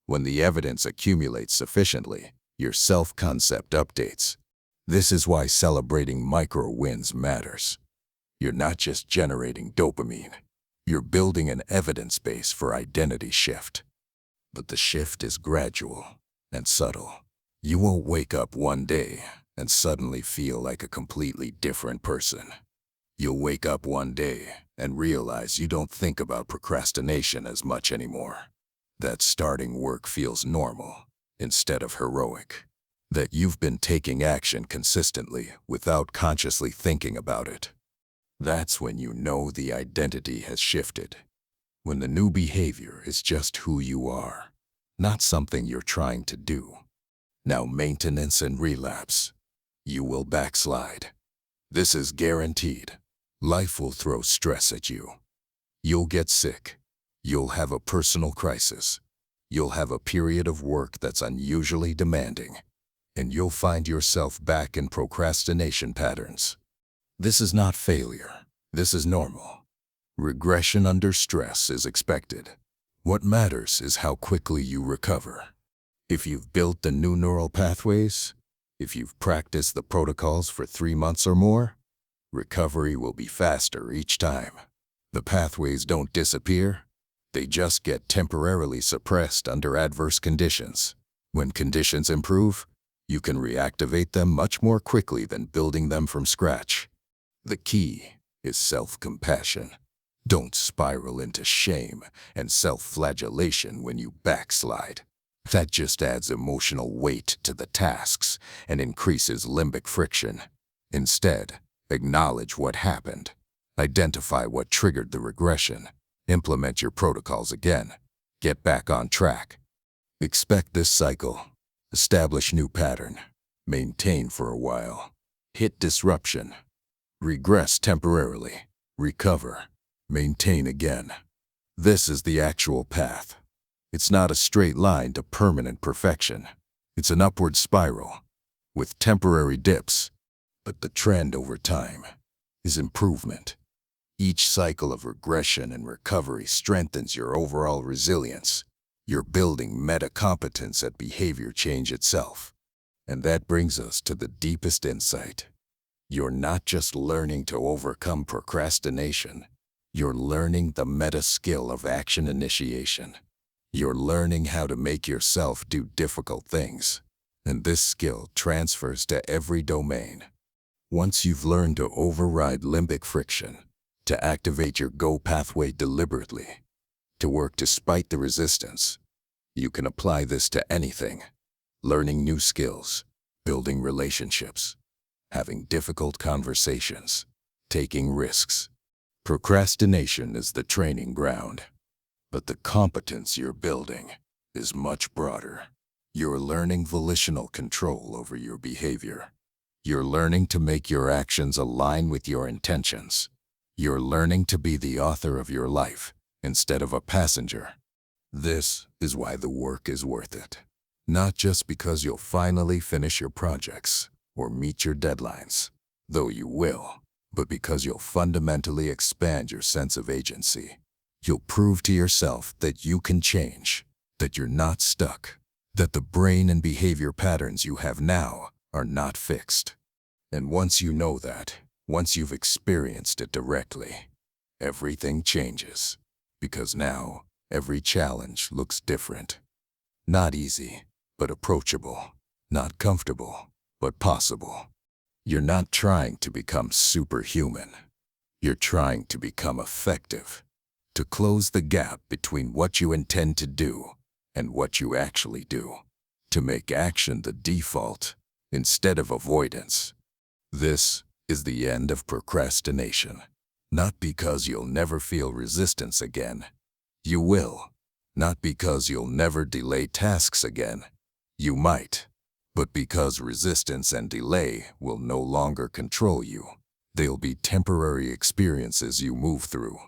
When the evidence accumulates sufficiently, your self-concept updates. This is why celebrating micro-wins matters. You're not just generating dopamine. You're building an evidence base for identity shift. But the shift is gradual and subtle. You won't wake up one day and suddenly feel like a completely different person. You'll wake up one day and realize you don't think about procrastination as much anymore. That starting work feels normal instead of heroic. That you've been taking action consistently without consciously thinking about it. That's when you know the identity has shifted. When the new behavior is just who you are, not something you're trying to do. Now maintenance and relapse. You will backslide. This is guaranteed. Life will throw stress at you. You'll get sick. You'll have a personal crisis. You'll have a period of work that's unusually demanding. And you'll find yourself back in procrastination patterns. This is not failure. This is normal. Regression under stress is expected. What matters is how quickly you recover. If you've built the new neural pathways, if you've practiced the protocols for 3 months or more, recovery will be faster each time. The pathways don't disappear. They just get temporarily suppressed under adverse conditions. When conditions improve, you can reactivate them much more quickly than building them from scratch. The key is self-compassion. Don't spiral into shame and self-flagellation when you backslide. That just adds emotional weight to the tasks and increases limbic friction. Instead, acknowledge what happened. Identify what triggered the regression. Implement your protocols again. Get back on track. Expect this cycle. Establish new pattern. Maintain for a while. Hit disruption. Regress temporarily. Recover. Maintain again. This is the actual path. It's not a straight line to permanent perfection. It's an upward spiral, with temporary dips, but the trend over time is improvement. Each cycle of regression and recovery strengthens your overall resilience. You're building meta-competence at behavior change itself. And that brings us to the deepest insight. You're not just learning to overcome procrastination. You're learning the meta-skill of action initiation. You're learning how to make yourself do difficult things. And this skill transfers to every domain. Once you've learned to override limbic friction, to activate your go pathway deliberately, to work despite the resistance, you can apply this to anything. Learning new skills, building relationships, having difficult conversations, taking risks. Procrastination is the training ground, but the competence you're building is much broader. You're learning volitional control over your behavior. You're learning to make your actions align with your intentions. You're learning to be the author of your life instead of a passenger. This is why the work is worth it. Not just because you'll finally finish your projects or meet your deadlines, though you will, but because you'll fundamentally expand your sense of agency. You'll prove to yourself that you can change, that you're not stuck, that the brain and behavior patterns you have now are not fixed. And once you know that, once you've experienced it directly, everything changes. Because now, every challenge looks different. Not easy, but approachable. Not comfortable, but possible. You're not trying to become superhuman. You're trying to become effective. To close the gap between what you intend to do and what you actually do. To make action the default instead of avoidance. This is the end of procrastination. Not because you'll never feel resistance again. You will. Not because you'll never delay tasks again. You might. But because resistance and delay will no longer control you. They'll be temporary experiences you move through,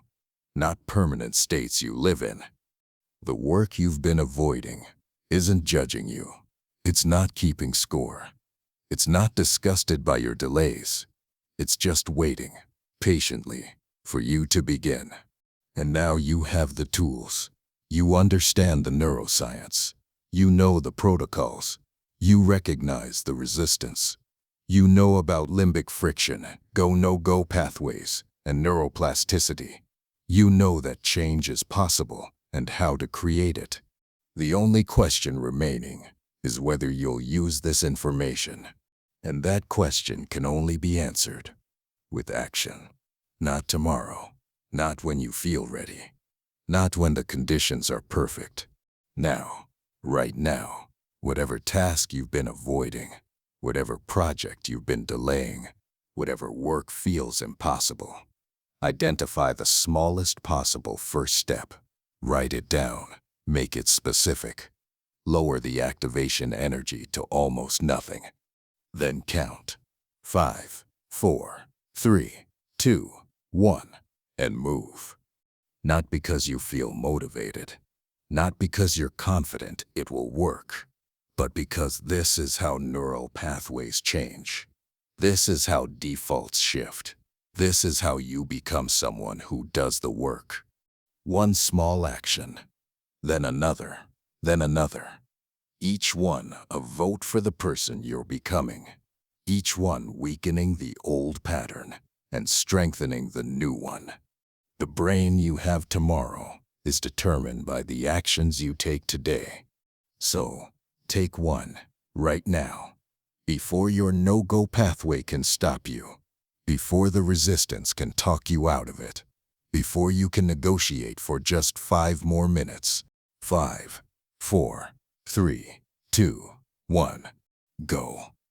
not permanent states you live in. The work you've been avoiding isn't judging you. It's not keeping score. It's not disgusted by your delays. It's just waiting, patiently, for you to begin. And now you have the tools. You understand the neuroscience. You know the protocols. You recognize the resistance. You know about limbic friction, go-no-go pathways, and neuroplasticity. You know that change is possible and how to create it. The only question remaining is whether you'll use this information. And that question can only be answered with action. Not tomorrow, not when you feel ready, not when the conditions are perfect. Now, right now, whatever task you've been avoiding, whatever project you've been delaying, whatever work feels impossible, identify the smallest possible first step. Write it down. Make it specific. Lower the activation energy to almost nothing. Then count. 5, 4, 3, 2, 1, and move. Not because you feel motivated, not because you're confident it will work, but because this is how neural pathways change. This is how defaults shift. This is how you become someone who does the work. One small action, then another, then another. Each one a vote for the person you're becoming. Each one weakening the old pattern and strengthening the new one. The brain you have tomorrow is determined by the actions you take today. So, take one, right now, before your no-go pathway can stop you, before the resistance can talk you out of it, before you can negotiate for just 5 more minutes. 5, 4, 3, 2, 1, go.